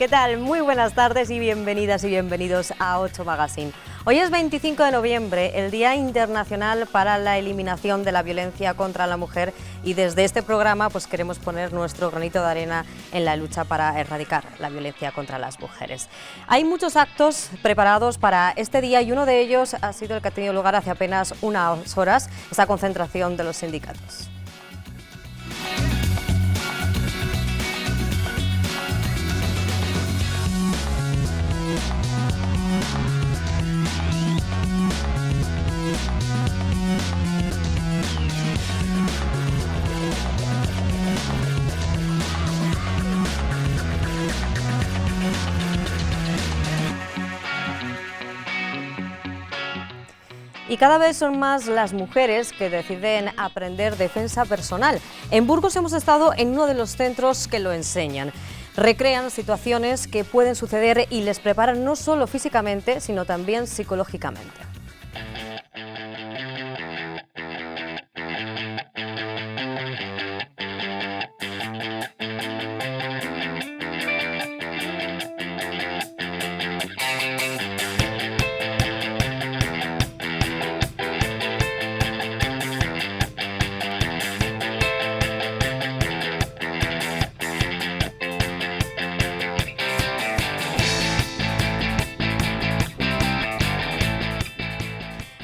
¿Qué tal? Muy buenas tardes y bienvenidas y bienvenidos a 8 Magazine. Hoy es 25 de noviembre, el Día Internacional para la Eliminación de la Violencia contra la Mujer, y desde este programa pues queremos poner nuestro granito de arena en la lucha para erradicar la violencia contra las mujeres. Hay muchos actos preparados para este día y uno de ellos ha sido el que ha tenido lugar hace apenas unas horas, esa concentración de los sindicatos. Y cada vez son más las mujeres que deciden aprender defensa personal. En Burgos hemos estado en uno de los centros que lo enseñan. Recrean situaciones que pueden suceder y les preparan no solo físicamente, sino también psicológicamente.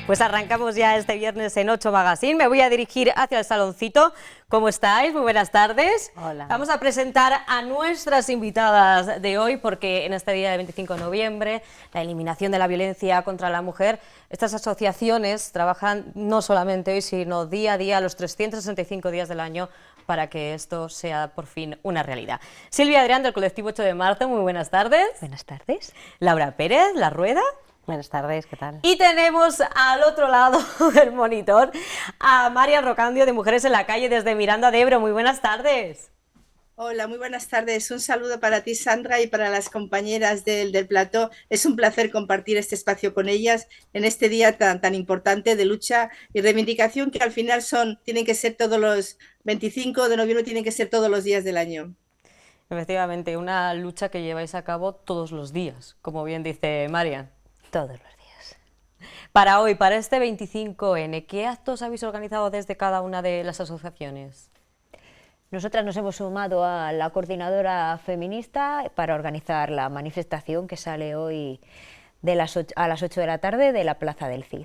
Pues arrancamos ya este viernes en 8 Magazine. Me voy a dirigir hacia el saloncito. ¿Cómo estáis? Muy buenas tardes. Hola. Vamos a presentar a nuestras invitadas de hoy, porque en este día de 25 de noviembre, la eliminación de la violencia contra la mujer, estas asociaciones trabajan no solamente hoy, sino día a día, los 365 días del año, para que esto sea por fin una realidad. Silvia Adrián, del colectivo 8 de marzo, muy buenas tardes. Buenas tardes. Laura Pérez, La Rueda. Buenas tardes, ¿qué tal? Y tenemos al otro lado del monitor a Marian Rocandio, de Mujeres en la Calle, desde Miranda de Ebro. Muy buenas tardes. Hola, muy buenas tardes. Un saludo para ti, Sandra, y para las compañeras del plató. Es un placer compartir este espacio con ellas en este día tan importante de lucha y reivindicación, que al final tienen que ser todos los 25 de noviembre, tienen que ser todos los días del año. Efectivamente, una lucha que lleváis a cabo todos los días, como bien dice Marian. Todos los días. Para hoy, para este 25N, ¿qué actos habéis organizado desde cada una de las asociaciones? Nosotras nos hemos sumado a la coordinadora feminista para organizar la manifestación que sale hoy a las 8 de la tarde de la Plaza del Cid.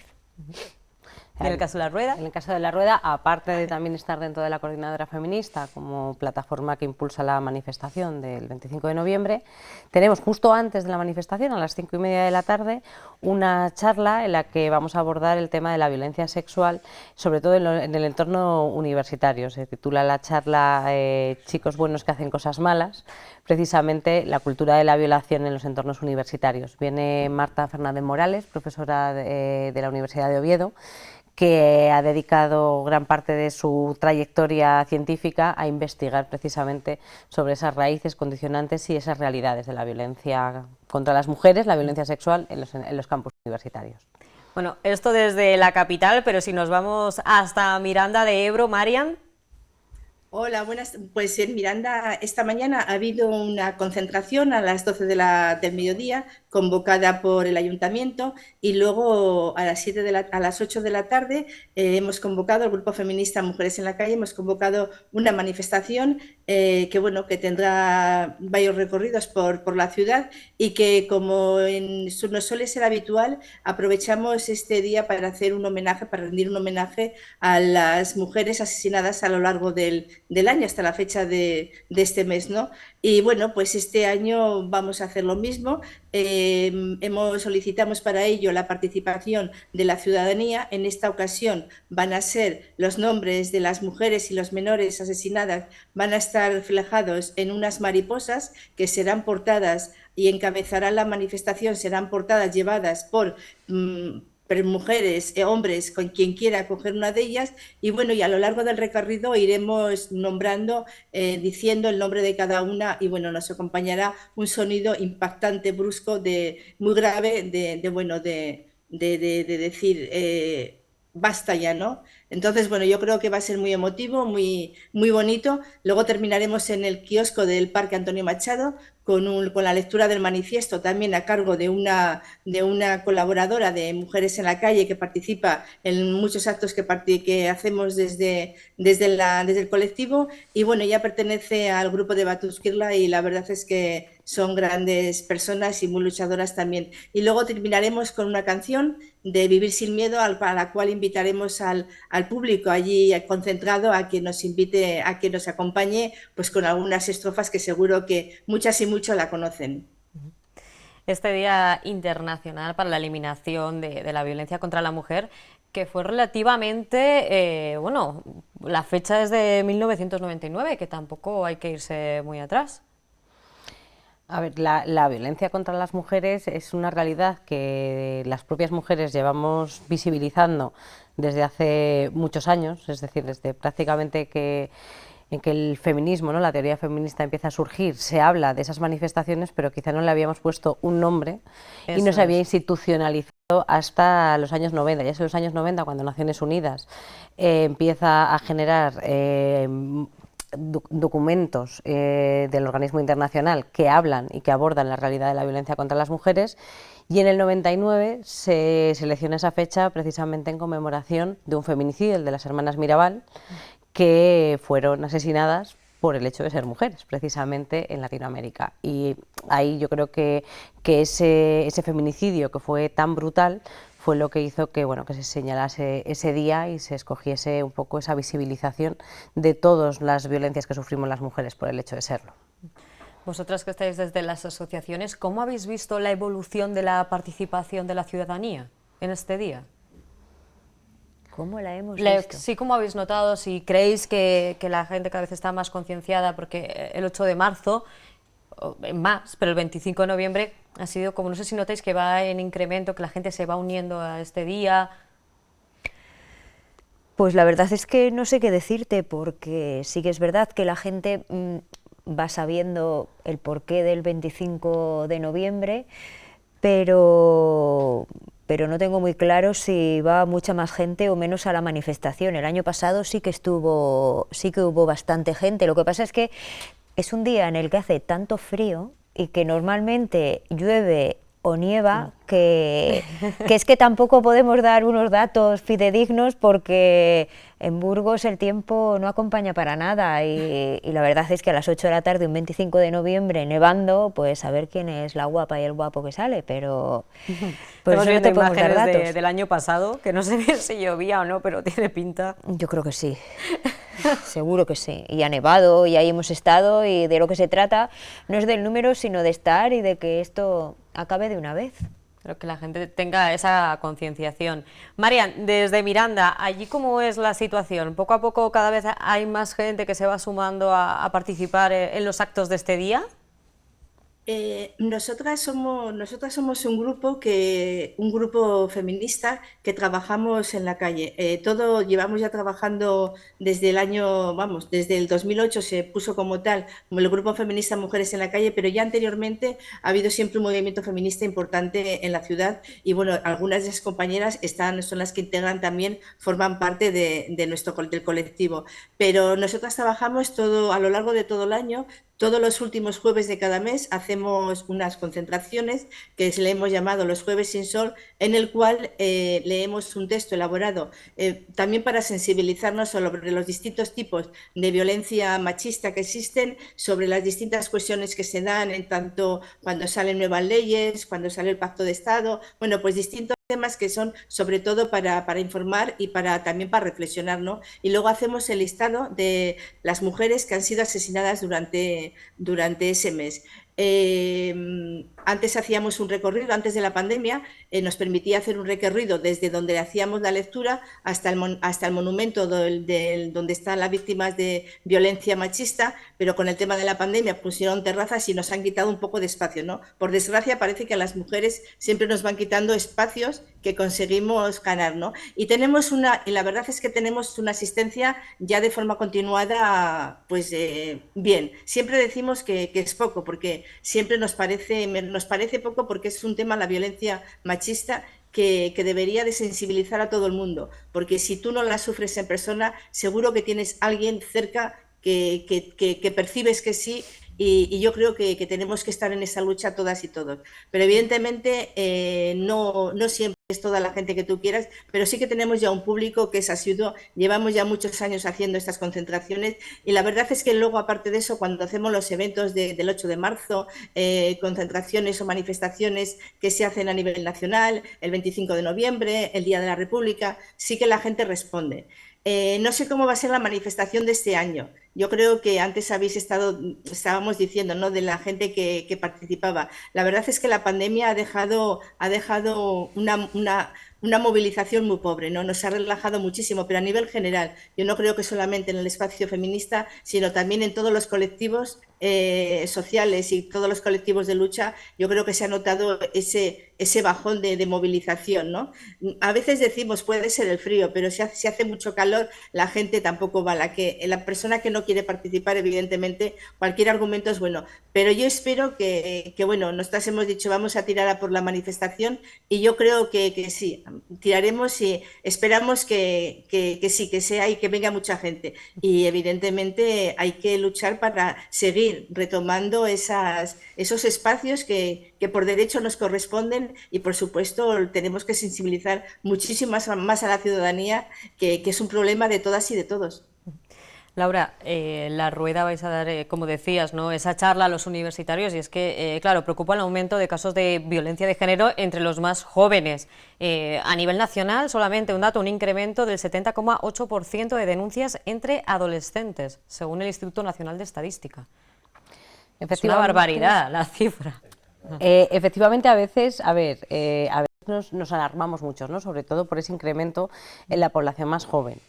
¿En el caso de La Rueda? En el caso de La Rueda, aparte de también estar dentro de la coordinadora feminista como plataforma que impulsa la manifestación del 25 de noviembre, tenemos justo antes de la manifestación, a las 5:30 de la tarde, una charla en la que vamos a abordar el tema de la violencia sexual, sobre todo en el entorno universitario. Se titula la charla Chicos buenos que hacen cosas malas, precisamente la cultura de la violación en los entornos universitarios. Viene Marta Fernández Morales, profesora de la Universidad de Oviedo, que ha dedicado gran parte de su trayectoria científica a investigar precisamente sobre esas raíces condicionantes y esas realidades de la violencia contra las mujeres, la violencia sexual en los campus universitarios. Bueno, esto desde la capital, pero si nos vamos hasta Miranda de Ebro, Marian. Hola, buenas. Pues en Miranda esta mañana ha habido una concentración a las 12 del mediodía, convocada por el ayuntamiento, y luego a las 8 de la tarde hemos convocado, el Grupo Feminista Mujeres en la Calle, hemos convocado una manifestación que tendrá varios recorridos por la ciudad, y que, como nos suele ser habitual, aprovechamos este día para rendir un homenaje a las mujeres asesinadas a lo largo del año hasta la fecha de este mes, ¿no? Y bueno, pues este año vamos a hacer lo mismo. Solicitamos para ello la participación de la ciudadanía. En esta ocasión van a ser los nombres de las mujeres y los menores asesinadas, van a estar reflejados en unas mariposas que serán portadas y encabezarán la manifestación, serán portadas llevadas por mujeres, hombres, con quien quiera coger una de ellas, y bueno, y a lo largo del recorrido iremos nombrando, diciendo el nombre de cada una, y bueno, nos acompañará un sonido impactante, brusco, muy grave, de decir basta ya, ¿no? Entonces, bueno, yo creo que va a ser muy emotivo, muy bonito. Luego terminaremos en el kiosco del Parque Antonio Machado con la lectura del manifiesto también a cargo de una colaboradora de Mujeres en la Calle que participa en muchos actos que hacemos desde el colectivo y bueno, ella pertenece al grupo de Batuskirla y la verdad es que son grandes personas y muy luchadoras también. Y luego terminaremos con una canción de Vivir sin miedo a la cual invitaremos al público allí concentrado a que nos invite, a que nos acompañe pues con algunas estrofas que seguro que muchas y muchos la conocen. Este Día Internacional para la Eliminación de la Violencia contra la Mujer, que fue relativamente, bueno, la fecha es de 1999, que tampoco hay que irse muy atrás. A ver, la violencia contra las mujeres es una realidad que las propias mujeres llevamos visibilizando desde hace muchos años, es decir, desde prácticamente en que el feminismo, ¿no? La teoría feminista empieza a surgir, se habla de esas manifestaciones, pero quizá no le habíamos puesto un nombre y no se había institucionalizado hasta los años 90. Ya es en los años 90 cuando Naciones Unidas empieza a generar documentos del organismo internacional que hablan y que abordan la realidad de la violencia contra las mujeres, y en el 99 se selecciona esa fecha precisamente en conmemoración de un feminicidio, el de las hermanas Mirabal, que fueron asesinadas por el hecho de ser mujeres, precisamente en Latinoamérica. Y ahí yo creo que ese feminicidio que fue tan brutal fue lo que hizo que, bueno, que se señalase ese día y se escogiese un poco esa visibilización de todas las violencias que sufrimos las mujeres por el hecho de serlo. Vosotras que estáis desde las asociaciones, ¿cómo habéis visto la evolución de la participación de la ciudadanía en este día? ¿Cómo la hemos visto? Sí, ¿cómo habéis notado? Si creéis que la gente cada vez está más concienciada, porque el 8 de marzo, más, pero el 25 de noviembre ha sido como, no sé si notáis que va en incremento, que la gente se va uniendo a este día. Pues la verdad es que no sé qué decirte, porque sí que es verdad que la gente va sabiendo el porqué del 25 de noviembre, pero no tengo muy claro si va mucha más gente o menos a la manifestación. El año pasado sí que hubo bastante gente. Lo que pasa es que es un día en el que hace tanto frío y que normalmente llueve o nieva, que es que tampoco podemos dar unos datos fidedignos porque en Burgos el tiempo no acompaña para nada y la verdad es que a las 8 de la tarde, un 25 de noviembre, nevando, pues a ver quién es la guapa y el guapo que sale, pero por eso no te podemos dar datos. Del año pasado, que no sé bien si llovía o no, pero tiene pinta. Yo creo que sí. Seguro que sí, y ha nevado y ahí hemos estado y de lo que se trata no es del número sino de estar y de que esto acabe de una vez. Creo que la gente tenga esa concienciación. Marian, desde Miranda, ¿allí cómo es la situación? ¿Poco a poco cada vez hay más gente que se va sumando a participar en los actos de este día? Nosotras somos un grupo feminista que trabajamos en la calle. Todo llevamos ya trabajando desde desde el 2008 se puso como tal como el grupo feminista Mujeres en la Calle, pero ya anteriormente ha habido siempre un movimiento feminista importante en la ciudad y bueno, algunas de esas compañeras son las que integran también, forman parte del colectivo. Pero nosotras trabajamos todo a lo largo de todo el año. Todos los últimos jueves de cada mes hacemos unas concentraciones que le hemos llamado los Jueves sin Sol, en el cual leemos un texto elaborado también para sensibilizarnos sobre los distintos tipos de violencia machista que existen, sobre las distintas cuestiones que se dan, en tanto cuando salen nuevas leyes, cuando sale el Pacto de Estado, bueno, pues distintos temas que son sobre todo para informar y también para reflexionar, ¿no? Y luego hacemos el listado de las mujeres que han sido asesinadas durante ese mes. Antes hacíamos un recorrido, antes de la pandemia, nos permitía hacer un recorrido desde donde hacíamos la lectura hasta el monumento donde están las víctimas de violencia machista, pero con el tema de la pandemia pusieron terrazas y nos han quitado un poco de espacio, ¿no? Por desgracia parece que a las mujeres siempre nos van quitando espacios que conseguimos ganar, ¿no? Y la verdad es que tenemos una asistencia ya de forma continuada, pues bien. Siempre decimos que es poco, porque siempre nos parece poco porque es un tema, la violencia machista, que debería de sensibilizar a todo el mundo, porque si tú no la sufres en persona, seguro que tienes alguien cerca que percibes que sí, y yo creo que tenemos que estar en esa lucha todas y todos. Pero evidentemente no siempre es toda la gente que tú quieras, pero sí que tenemos ya un público que es asiduo, llevamos ya muchos años haciendo estas concentraciones, y la verdad es que luego, aparte de eso, cuando hacemos los eventos del 8 de marzo, concentraciones o manifestaciones que se hacen a nivel nacional, el 25 de noviembre, el Día de la República, sí que la gente responde. No sé cómo va a ser la manifestación de este año. Yo creo que antes estábamos diciendo, ¿no?, de la gente que participaba. La verdad es que la pandemia ha dejado una movilización muy pobre, ¿no? Nos ha relajado muchísimo, pero a nivel general, yo no creo que solamente en el espacio feminista, sino también en todos los colectivos sociales y todos los colectivos de lucha, yo creo que se ha notado ese bajón de movilización, ¿no? A veces decimos, puede ser el frío, pero si hace mucho calor, la gente tampoco va. La persona que no quiere participar, evidentemente, cualquier argumento es bueno. Pero yo espero bueno, nosotras hemos dicho, vamos a tirar a por la manifestación, y yo creo que sí, tiraremos y esperamos que sí, que sea y que venga mucha gente. Y evidentemente hay que luchar para seguir retomando esos espacios que por derecho nos corresponden, y por supuesto tenemos que sensibilizar muchísimo más a la ciudadanía, que es un problema de todas y de todos. Laura, la rueda vais a dar, como decías, ¿no?, esa charla a los universitarios, y es que, claro, preocupa el aumento de casos de violencia de género entre los más jóvenes. A nivel nacional, solamente un dato, un incremento del 70,8% de denuncias entre adolescentes, según el Instituto Nacional de Estadística. Es una barbaridad la cifra. Efectivamente, a veces nos alarmamos mucho, ¿no?, sobre todo por ese incremento en la población más joven,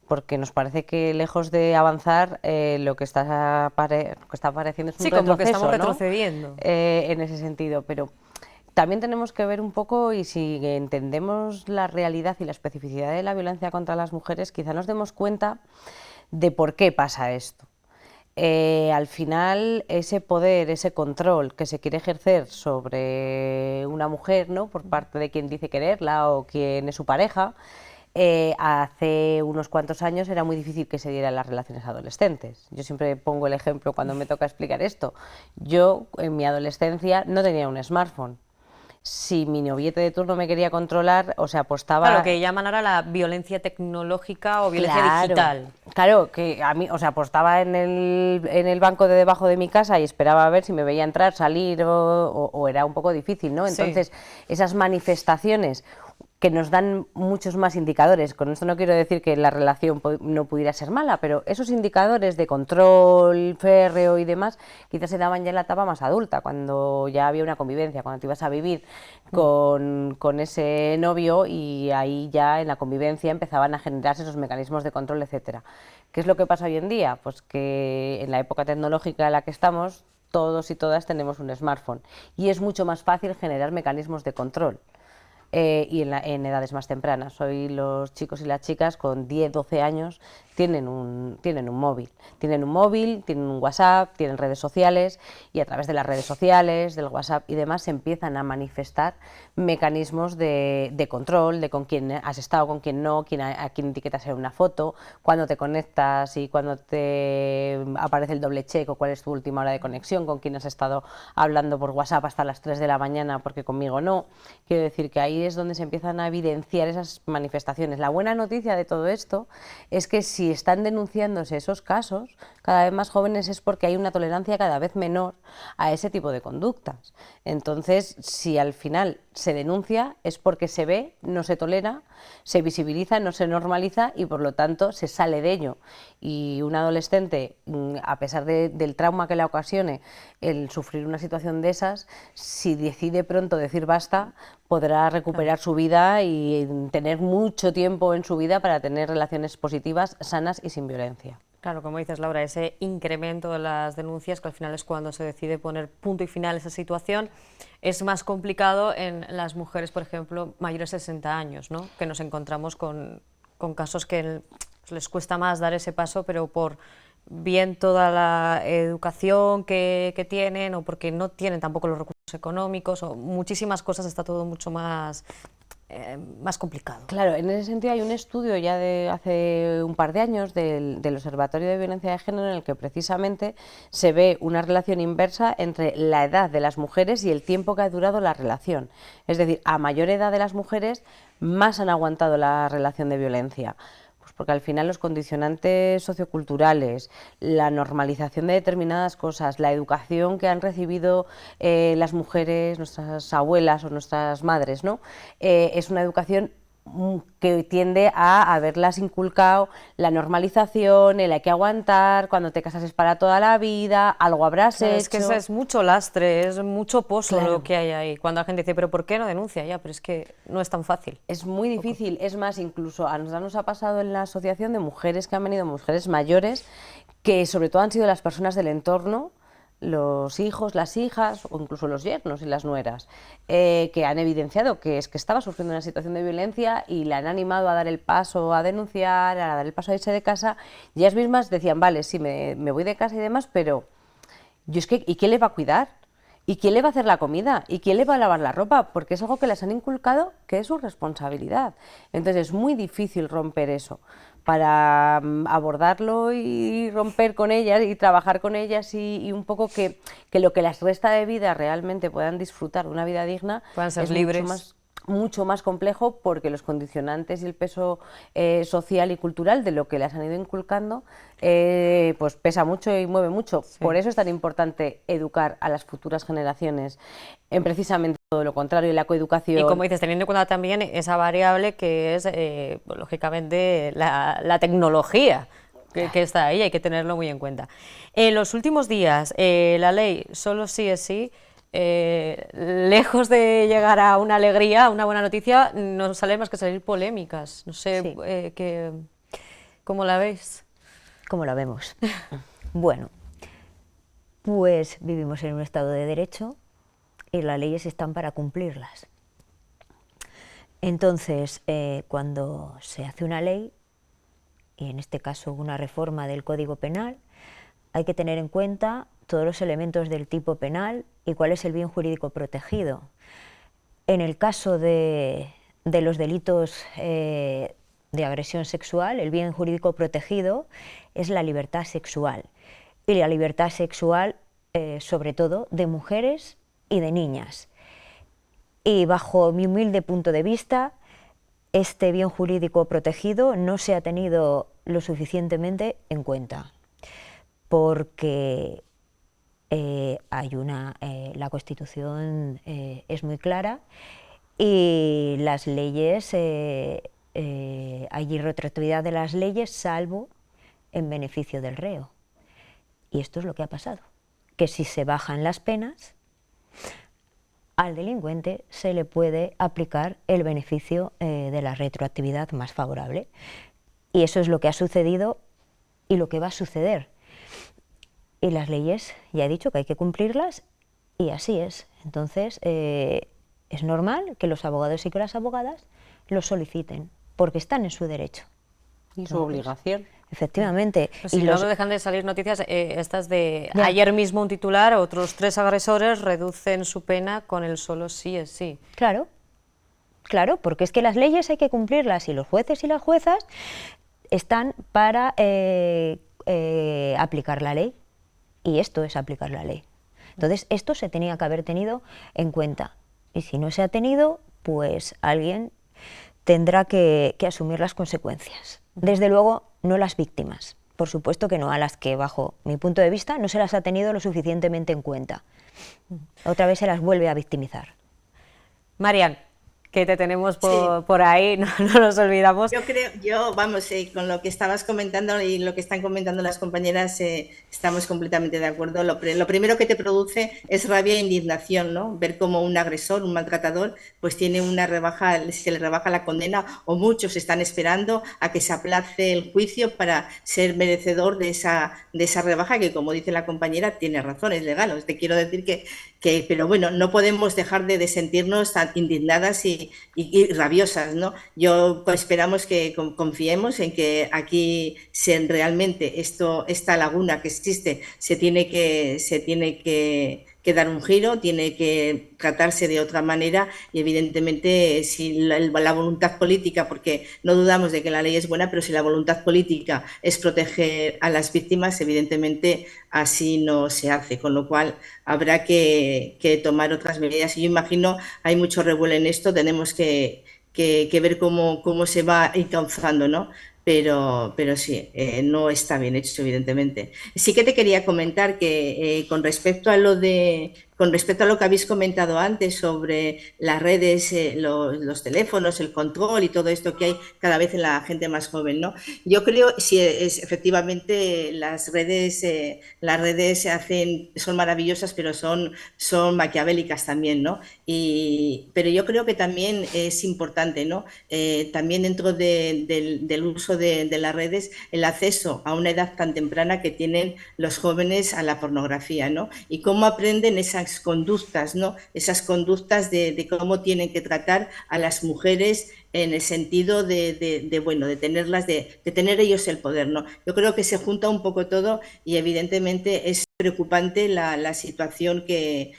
porque nos parece que, lejos de avanzar, lo que está apareciendo es un retroceso, como que estamos ¿no?, retrocediendo. En ese sentido, pero también tenemos que ver un poco, y si entendemos la realidad y la especificidad de la violencia contra las mujeres, quizá nos demos cuenta de por qué pasa esto. Al final, ese poder, ese control que se quiere ejercer sobre una mujer, ¿no?, por parte de quien dice quererla o quien es su pareja, hace unos cuantos años era muy difícil que se diera en las relaciones adolescentes. Yo siempre pongo el ejemplo cuando me toca explicar esto. Yo, en mi adolescencia, no tenía un smartphone. Si mi noviete de turno me quería controlar, o sea, apostaba... Claro, lo que llaman ahora la violencia tecnológica o violencia digital. Claro, que a mí, o sea, apostaba en el banco de debajo de mi casa y esperaba a ver si me veía entrar, salir, o era un poco difícil, ¿no? Entonces, sí, esas manifestaciones que nos dan muchos más indicadores. Con esto no quiero decir que la relación no pudiera ser mala, pero esos indicadores de control férreo y demás quizás se daban ya en la etapa más adulta, cuando ya había una convivencia, cuando te ibas a vivir con ese novio, y ahí ya en la convivencia empezaban a generarse esos mecanismos de control, etcétera. ¿Qué es lo que pasa hoy en día? Pues que en la época tecnológica en la que estamos, todos y todas tenemos un smartphone, y es mucho más fácil generar mecanismos de control. Y en edades más tempranas. Hoy los chicos y las chicas con 10, 12 años tienen un móvil, tienen un WhatsApp, tienen redes sociales, y a través de las redes sociales, del WhatsApp y demás, se empiezan a manifestar mecanismos de control, de con quién has estado, con quién no, a quién etiquetas en una foto, cuándo te conectas y cuándo te aparece el doble check, o cuál es tu última hora de conexión, con quién has estado hablando por WhatsApp hasta las 3 de la mañana porque conmigo no. Quiero decir que ahí es donde se empiezan a evidenciar esas manifestaciones. La buena noticia de todo esto es que si están denunciándose esos casos cada vez más jóvenes, es porque hay una tolerancia cada vez menor a ese tipo de conductas. Entonces, si al final se denuncia, es porque se ve, no se tolera, se visibiliza, no se normaliza, y por lo tanto se sale de ello. Y un adolescente, a pesar del trauma que le ocasione el sufrir una situación de esas, si decide pronto decir basta, podrá recuperar su vida y tener mucho tiempo en su vida para tener relaciones positivas, sanas y sin violencia. Claro, como dices, Laura, ese incremento de las denuncias, que al final es cuando se decide poner punto y final a esa situación, es más complicado en las mujeres, por ejemplo, mayores de 60 años, ¿no?, que nos encontramos con casos que les cuesta más dar ese paso, pero por bien toda la educación que tienen, o porque no tienen tampoco los recursos económicos, o muchísimas cosas, está todo mucho más más complicado. Claro, en ese sentido hay un estudio ya de hace un par de años del Observatorio de Violencia de Género en el que precisamente se ve una relación inversa entre la edad de las mujeres y el tiempo que ha durado la relación. Es decir, a mayor edad de las mujeres, más han aguantado la relación de violencia. Pues porque al final los condicionantes socioculturales, la normalización de determinadas cosas, la educación que han recibido las mujeres, nuestras abuelas o nuestras madres, ¿no? Es una educación que tiende a haberlas inculcado la normalización, el hay que aguantar, cuando te casas es para toda la vida, algo habrás Claro, hecho. es que es mucho lastre, es mucho pozo Claro. lo que hay ahí. Cuando la gente dice, pero ¿por qué no denuncia? Ya, pero es que no es tan fácil. Es muy difícil, es más, incluso a nosotros nos ha pasado en la asociación de mujeres que han venido, mujeres mayores, que sobre todo han sido las personas del entorno, los hijos, las hijas o incluso los yernos y las nueras, que han evidenciado que es que estaba sufriendo una situación de violencia y la han animado a dar el paso a denunciar, a dar el paso a irse de casa, y ellas mismas decían, vale, sí, me voy de casa y demás, pero yo es que, ¿y quién le va a cuidar? ¿Y quién le va a hacer la comida? ¿Y quién le va a lavar la ropa? Porque es algo que les han inculcado que es su responsabilidad. Entonces es muy difícil romper eso. Para abordarlo y romper con ellas y trabajar con ellas y un poco que lo que les resta de vida realmente puedan disfrutar de una vida digna, Puedan ser es libres. mucho más complejo porque los condicionantes y el peso social y cultural de lo que les han ido inculcando pues pesa mucho y mueve mucho. Sí. Por eso es tan importante educar a las futuras generaciones en precisamente todo lo contrario, la coeducación. Y como dices, teniendo en cuenta también esa variable que es, pues, lógicamente, la tecnología que está ahí, hay que tenerlo muy en cuenta. En los últimos días, la ley solo sí es sí, lejos de llegar a una alegría, a una buena noticia, no sale más que salir polémicas. No sé, Sí. ¿cómo la veis? ¿Cómo la vemos? Bueno, pues vivimos en un Estado de Derecho y las leyes están para cumplirlas. Entonces, cuando se hace una ley, y en este caso una reforma del Código Penal, hay que tener en cuenta todos los elementos del tipo penal y cuál es el bien jurídico protegido. En el caso de los delitos de agresión sexual, el bien jurídico protegido es la libertad sexual. Y la libertad sexual, sobre todo, de mujeres y de niñas. Y bajo mi humilde punto de vista, este bien jurídico protegido no se ha tenido lo suficientemente en cuenta, porque la Constitución es muy clara y las leyes, hay retroactividad de las leyes salvo en beneficio del reo. Y esto es lo que ha pasado, que si se bajan las penas, al delincuente se le puede aplicar el beneficio de la retroactividad más favorable. Y eso es lo que ha sucedido y lo que va a suceder. Y las leyes, ya he dicho que hay que cumplirlas y así es. Entonces, es normal que los abogados y que las abogadas lo soliciten, porque están en su derecho. Y su obligación. Efectivamente. Pues y si no dejan de salir noticias estas de Ya. ayer mismo un titular, otros 3 agresores reducen su pena con el solo sí es sí. Claro, claro, porque es que las leyes hay que cumplirlas y los jueces y las juezas están para aplicar la ley. Y esto es aplicar la ley. Entonces, esto se tenía que haber tenido en cuenta. Y si no se ha tenido, pues alguien tendrá que asumir las consecuencias. Desde luego, no las víctimas. Por supuesto que no, a las que, bajo mi punto de vista, no se las ha tenido lo suficientemente en cuenta. Otra vez se las vuelve a victimizar. Marian, que te tenemos Sí. por ahí, no nos olvidamos. Vamos, con lo que estabas comentando y lo que están comentando las compañeras, estamos completamente de acuerdo. Lo primero que te produce es rabia e indignación, ¿no? Ver cómo un agresor, un maltratador, pues tiene una rebaja, se le rebaja la condena, o muchos están esperando a que se aplace el juicio para ser merecedor de esa rebaja, que, como dice la compañera, tiene razón, es legal. Te quiero decir pero bueno, no podemos dejar de sentirnos tan indignadas y rabiosas, ¿no? Esperamos que confiemos en que aquí realmente esta laguna que existe se tiene que que dar un giro, tiene que tratarse de otra manera y evidentemente si la voluntad política, porque no dudamos de que la ley es buena, pero si la voluntad política es proteger a las víctimas, evidentemente así no se hace, con lo cual habrá que tomar otras medidas. Y yo imagino, hay mucho revuelo en esto, tenemos que ver cómo se va encauzando, ¿no? Pero sí, no está bien hecho, evidentemente. Sí que te quería comentar que con respecto a lo que habéis comentado antes sobre las redes, los teléfonos, el control y todo esto que hay cada vez en la gente más joven, ¿no? Yo creo, sí, efectivamente las redes son maravillosas, pero son maquiavélicas también, ¿no? Pero yo creo que también es importante, ¿no? También dentro del uso de las redes, el acceso a una edad tan temprana que tienen los jóvenes a la pornografía, ¿no? Y cómo aprenden esas conductas, ¿no? Esas conductas de cómo tienen que tratar a las mujeres en el sentido de tenerlas, de tener ellos el poder, ¿no? Yo creo que se junta un poco todo y evidentemente es preocupante la situación que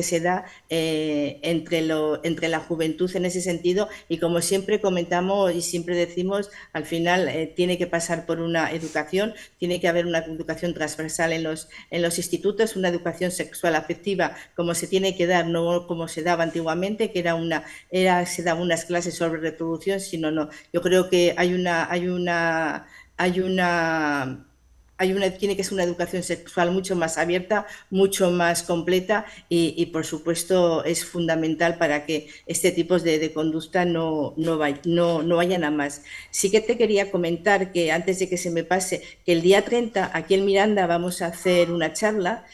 se da entre la juventud en ese sentido, y como siempre comentamos y siempre decimos, al final tiene que pasar por una educación, tiene que haber una educación transversal en los institutos, una educación sexual afectiva como se tiene que dar, no como se daba antiguamente, que se daban unas clases sobre reproducción, sino no. Yo creo que tiene que ser una educación sexual mucho más abierta, mucho más completa y por supuesto es fundamental para que este tipo de conducta no vayan a más. Sí que te quería comentar que antes de que se me pase, que el día 30 aquí en Miranda vamos a hacer una charla,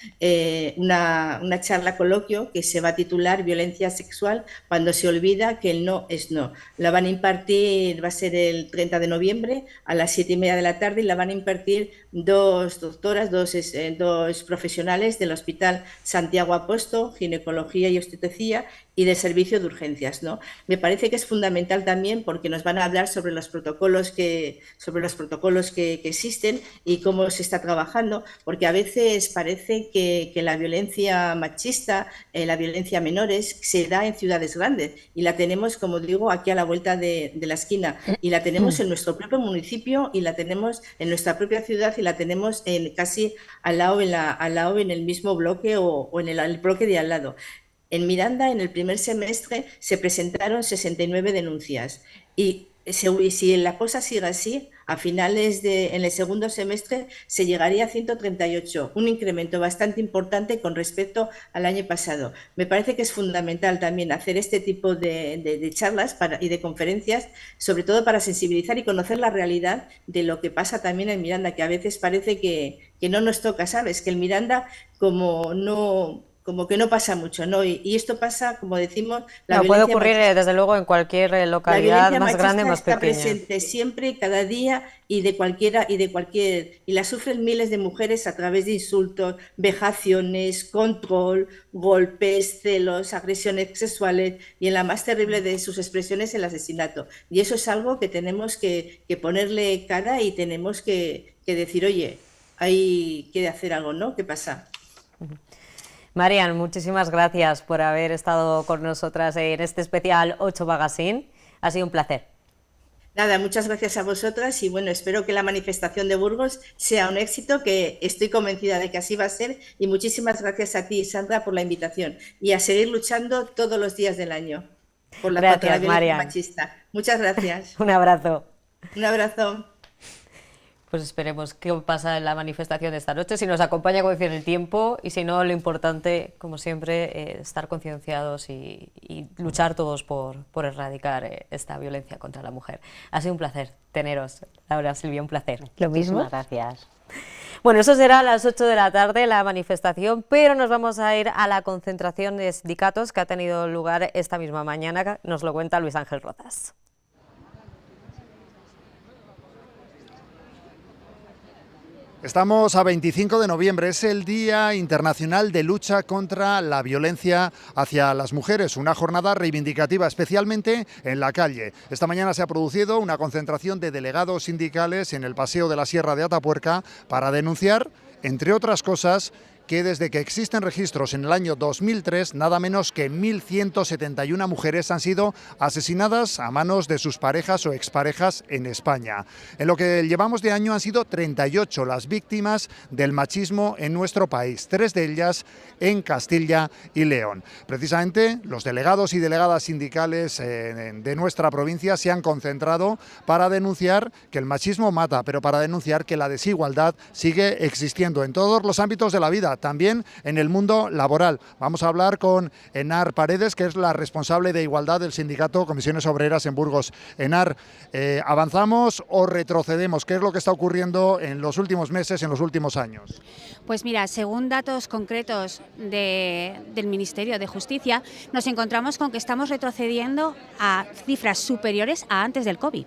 una charla coloquio que se va a titular Violencia sexual cuando se olvida que el no es no. La van a impartir, va a ser el 30 de noviembre a las 7:30 de la tarde y la van a impartir dos doctoras, dos profesionales del Hospital Santiago Apóstol, ginecología y obstetricia, y del servicio de urgencias, ¿no? Me parece que es fundamental también porque nos van a hablar sobre los protocolos que existen y cómo se está trabajando, porque a veces parece que la violencia machista, la violencia a menores, se da en ciudades grandes y la tenemos, como digo, aquí a la vuelta de la esquina, y la tenemos en nuestro propio municipio y la tenemos en nuestra propia ciudad y la tenemos casi al lado en el mismo bloque o en el bloque de al lado. En Miranda, en el primer semestre, se presentaron 69 denuncias y si la cosa sigue así, en el segundo semestre se llegaría a 138, un incremento bastante importante con respecto al año pasado. Me parece que es fundamental también hacer este tipo de charlas y de conferencias, sobre todo para sensibilizar y conocer la realidad de lo que pasa también en Miranda, que a veces parece que no nos toca, ¿sabes? Que en Miranda como que no pasa mucho, ¿no? Y esto pasa, como decimos, puede ocurrir desde luego en cualquier localidad más grande o más pequeña. La violencia machista está presente siempre, cada día y la sufren miles de mujeres a través de insultos, vejaciones, control, golpes, celos, agresiones sexuales y en la más terrible de sus expresiones el asesinato. Y eso es algo que tenemos que ponerle cara y tenemos que decir, oye, hay que hacer algo, ¿no? ¿Qué pasa? Marian, muchísimas gracias por haber estado con nosotras en este especial 8 Magazine. Ha sido un placer. Nada, muchas gracias a vosotras y bueno, espero que la manifestación de Burgos sea un éxito, que estoy convencida de que así va a ser, y muchísimas gracias a ti, Sandra, por la invitación y a seguir luchando todos los días del año por contra la violencia machista. Muchas gracias. Un abrazo. Un abrazo. Pues esperemos qué pasa en la manifestación de esta noche, si nos acompaña, como decía, el tiempo, y si no, lo importante, como siempre, estar concienciados y luchar todos por erradicar esta violencia contra la mujer. Ha sido un placer teneros, Laura, Silvia, un placer. Lo mismo. Muchísimas gracias. Bueno, eso será a las 8 de la tarde, la manifestación, pero nos vamos a ir a la concentración de sindicatos que ha tenido lugar esta misma mañana. Nos lo cuenta Luis Ángel Rozas. Estamos a 25 de noviembre, es el Día Internacional de Lucha contra la Violencia hacia las Mujeres, una jornada reivindicativa especialmente en la calle. Esta mañana se ha producido una concentración de delegados sindicales en el Paseo de la Sierra de Atapuerca para denunciar, entre otras cosas, que desde que existen registros en el año 2003, nada menos que 1.171 mujeres han sido asesinadas a manos de sus parejas o exparejas en España. En lo que llevamos de año han sido 38 las víctimas del machismo en nuestro país, 3 de ellas en Castilla y León. Precisamente los delegados y delegadas sindicales de nuestra provincia se han concentrado para denunciar que el machismo mata, pero para denunciar que la desigualdad sigue existiendo en todos los ámbitos de la vida, también en el mundo laboral. Vamos a hablar con Enar Paredes, que es la responsable de igualdad del sindicato Comisiones Obreras en Burgos. Enar, ¿avanzamos o retrocedemos? ¿Qué es lo que está ocurriendo en los últimos meses, en los últimos años? Pues mira, según datos concretos del Ministerio de Justicia, nos encontramos con que estamos retrocediendo a cifras superiores a antes del COVID.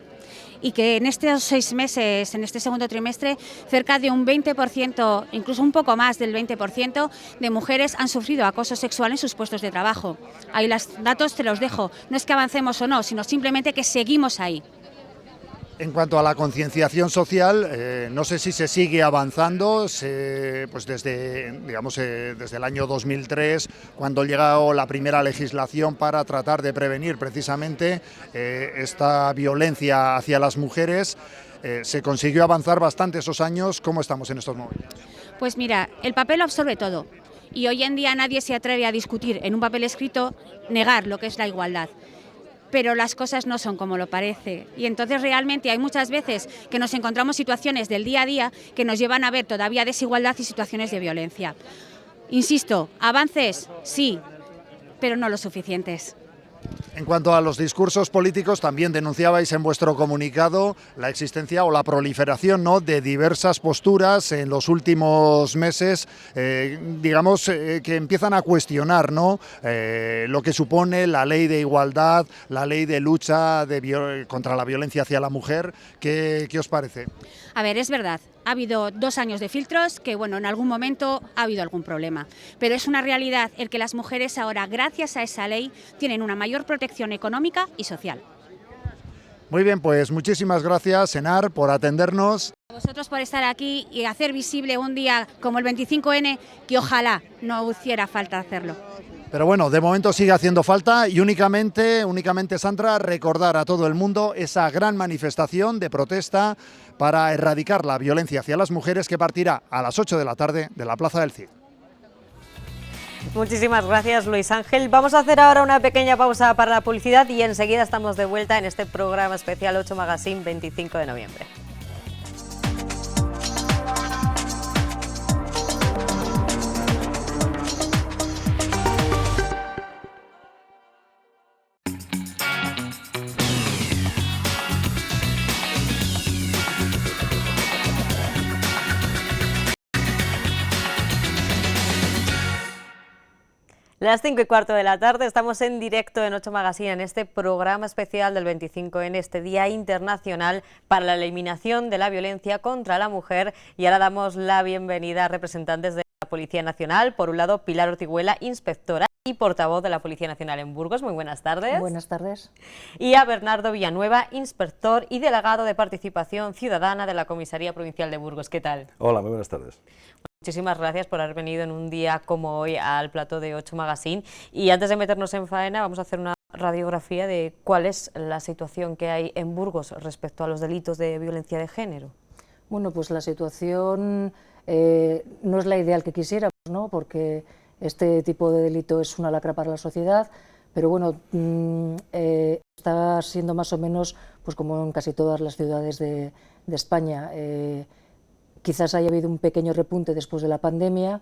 Y que en estos 6 meses, en este segundo trimestre, cerca de un 20%, incluso un poco más del 20% de mujeres han sufrido acoso sexual en sus puestos de trabajo. Ahí los datos te los dejo. No es que avancemos o no, sino simplemente que seguimos ahí. En cuanto a la concienciación social, no sé si se sigue avanzando, pues desde el año 2003, cuando llegó la primera legislación para tratar de prevenir precisamente esta violencia hacia las mujeres, se consiguió avanzar bastante esos años. ¿Cómo estamos en estos momentos? Pues mira, el papel lo absorbe todo y hoy en día nadie se atreve a discutir en un papel escrito, negar lo que es la igualdad. Pero las cosas no son como lo parece y entonces realmente hay muchas veces que nos encontramos situaciones del día a día que nos llevan a ver todavía desigualdad y situaciones de violencia. Insisto, avances sí, pero no los suficientes. En cuanto a los discursos políticos, también denunciabais en vuestro comunicado la existencia o la proliferación, ¿no?, de diversas posturas en los últimos meses, que empiezan a cuestionar, ¿no?, lo que supone la ley de igualdad, la ley de lucha contra la violencia hacia la mujer. ¿Qué os parece? A ver, es verdad. Ha habido 2 años de filtros que, bueno, en algún momento ha habido algún problema. Pero es una realidad el que las mujeres ahora, gracias a esa ley, tienen una mayor protección económica y social. Muy bien, pues muchísimas gracias, Enar, por atendernos. A vosotros por estar aquí y hacer visible un día como el 25N, que ojalá no hiciera falta hacerlo. Pero bueno, de momento sigue haciendo falta y únicamente, Sandra, recordar a todo el mundo esa gran manifestación de protesta para erradicar la violencia hacia las mujeres que partirá a las 8 de la tarde de la Plaza del Cid. Muchísimas gracias, Luis Ángel. Vamos a hacer ahora una pequeña pausa para la publicidad y enseguida estamos de vuelta en este programa especial 8 Magazine 25 de noviembre. Las 5:15 de la tarde, estamos en directo en 8 Magazine, en este programa especial del 25N, este Día Internacional para la Eliminación de la Violencia contra la Mujer. Y ahora damos la bienvenida a representantes de la Policía Nacional. Por un lado, Pilar Ortiguela, inspectora y portavoz de la Policía Nacional en Burgos. Muy buenas tardes. Buenas tardes. Y a Bernardo Villanueva, inspector y delegado de Participación Ciudadana de la Comisaría Provincial de Burgos. ¿Qué tal? Hola, muy buenas tardes. Muchísimas gracias por haber venido en un día como hoy al plató de 8 Magazine. Y antes de meternos en faena, vamos a hacer una radiografía de cuál es la situación que hay en Burgos respecto a los delitos de violencia de género. Bueno, pues la situación no es la ideal que quisiéramos, ¿no?, porque este tipo de delito es una lacra para la sociedad, pero bueno, está siendo más o menos pues como en casi todas las ciudades de España. Quizás haya habido un pequeño repunte después de la pandemia,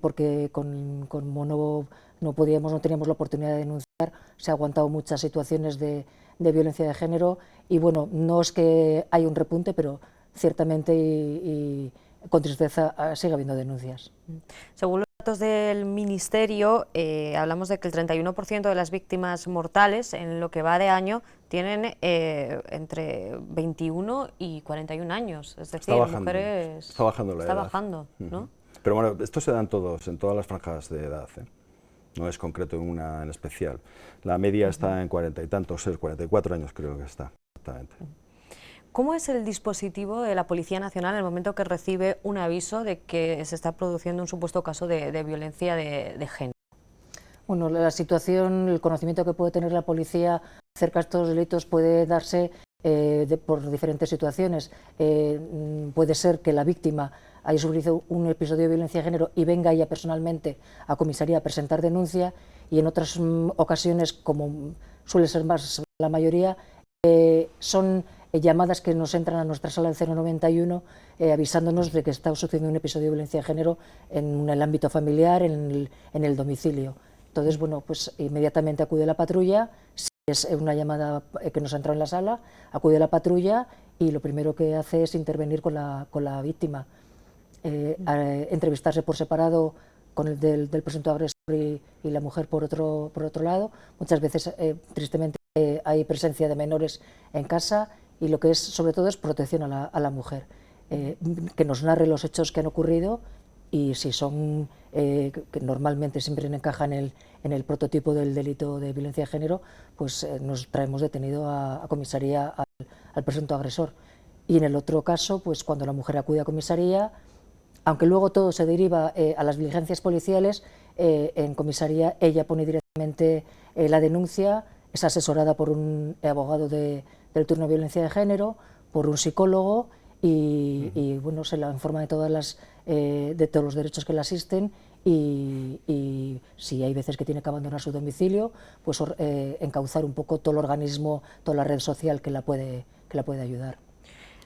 porque como no teníamos la oportunidad de denunciar, se ha aguantado muchas situaciones de violencia de género y bueno, no es que haya un repunte, pero ciertamente y con tristeza sigue habiendo denuncias. Según los datos del Ministerio, hablamos de que el 31% de las víctimas mortales en lo que va de año tienen entre 21 y 41 años, es decir, mujeres... Está bajando la edad. Está bajando, ¿no? Pero bueno, esto se da en todas las franjas de edad, ¿eh? No es concreto en una en especial. La media está en 40 y tantos, 44 años creo que está, exactamente. ¿Cómo es el dispositivo de la Policía Nacional en el momento que recibe un aviso de que se está produciendo un supuesto caso de violencia de género? Bueno, la situación, el conocimiento que puede tener la policía acerca de estos delitos puede darse por diferentes situaciones. Puede ser que la víctima haya sufrido un episodio de violencia de género y venga ella personalmente a comisaría a presentar denuncia, y en otras ocasiones, como suele ser más la mayoría, son llamadas que nos entran a nuestra sala del 091 avisándonos de que está sucediendo un episodio de violencia de género en el ámbito familiar, en el domicilio. Entonces, bueno, pues inmediatamente acude la patrulla. Si es una llamada que nos ha entrado en la sala, acude la patrulla y lo primero que hace es intervenir con la víctima, entrevistarse por separado con el del presunto agresor y la mujer por otro lado. Muchas veces, tristemente, hay presencia de menores en casa, y lo que es, sobre todo, es protección a la mujer, que nos narre los hechos que han ocurrido, y si son, que normalmente siempre encajan en el prototipo del delito de violencia de género, pues nos traemos detenido a comisaría al presunto agresor. Y en el otro caso, pues cuando la mujer acude a comisaría, aunque luego todo se deriva a las diligencias policiales, en comisaría ella pone directamente la denuncia, es asesorada por un abogado del turno de violencia de género, por un psicólogo, y bueno, se la informa de todos los derechos que le asisten, y si hay veces que tiene que abandonar su domicilio, pues encauzar un poco todo el organismo, toda la red social que la puede ayudar.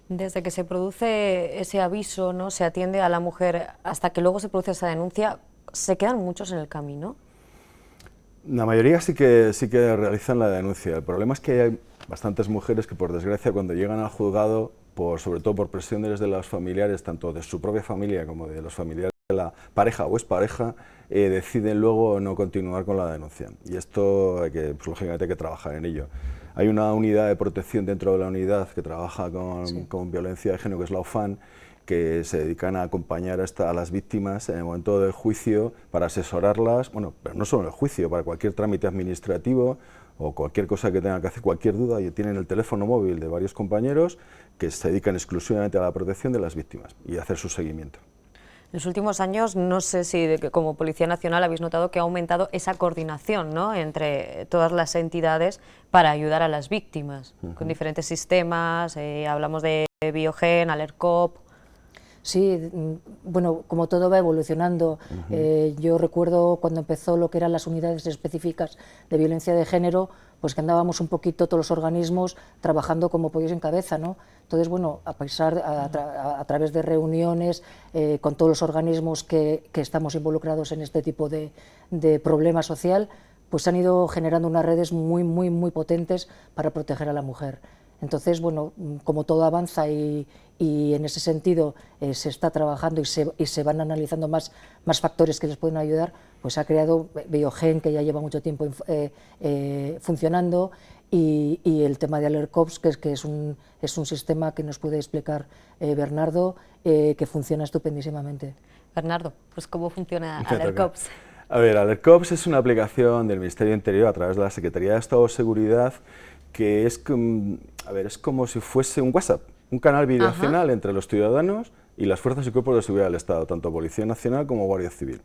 Desde que se produce ese aviso, ¿no?, se atiende a la mujer hasta que luego se produce esa denuncia, ¿se quedan muchos en el camino? La mayoría sí que realizan la denuncia. El problema es que hay bastantes mujeres que, por desgracia, cuando llegan al juzgado, sobre todo por presiones de los familiares, tanto de su propia familia como de los familiares de la pareja o expareja, deciden luego no continuar con la denuncia. Y esto hay que, pues, lógicamente, hay que trabajar en ello. Hay una unidad de protección dentro de la unidad que trabaja con violencia de género, que es la UFAN, que se dedican a acompañar a las víctimas en el momento del juicio para asesorarlas, bueno, pero no solo en el juicio, para cualquier trámite administrativo o cualquier cosa que tengan que hacer, cualquier duda, y tienen el teléfono móvil de varios compañeros que se dedican exclusivamente a la protección de las víctimas y a hacer su seguimiento. En los últimos años, no sé si como Policía Nacional habéis notado que ha aumentado esa coordinación, ¿no?, entre todas las entidades para ayudar a las víctimas, con diferentes sistemas, hablamos de Biogen, Alercop. Sí, bueno, como todo va evolucionando, yo recuerdo cuando empezó lo que eran las unidades específicas de violencia de género, pues que andábamos un poquito todos los organismos trabajando como pollos en cabeza, ¿no? Entonces, bueno, a través de reuniones con todos los organismos que estamos involucrados en este tipo de problema social, pues se han ido generando unas redes muy potentes para proteger a la mujer. Entonces, bueno, como todo avanza y en ese sentido se está trabajando y se van analizando más factores que les pueden ayudar, pues ha creado Biogen, que ya lleva mucho tiempo funcionando, y el tema de Alercops, que es un sistema que nos puede explicar Bernardo, que funciona estupendísimamente. Bernardo, pues ¿cómo funciona Alercops? A ver, Alercops es una aplicación del Ministerio del Interior a través de la Secretaría de Estado de Seguridad, que es como si fuese un WhatsApp, un canal bidireccional entre los ciudadanos y las fuerzas y cuerpos de seguridad del Estado, tanto Policía Nacional como Guardia Civil.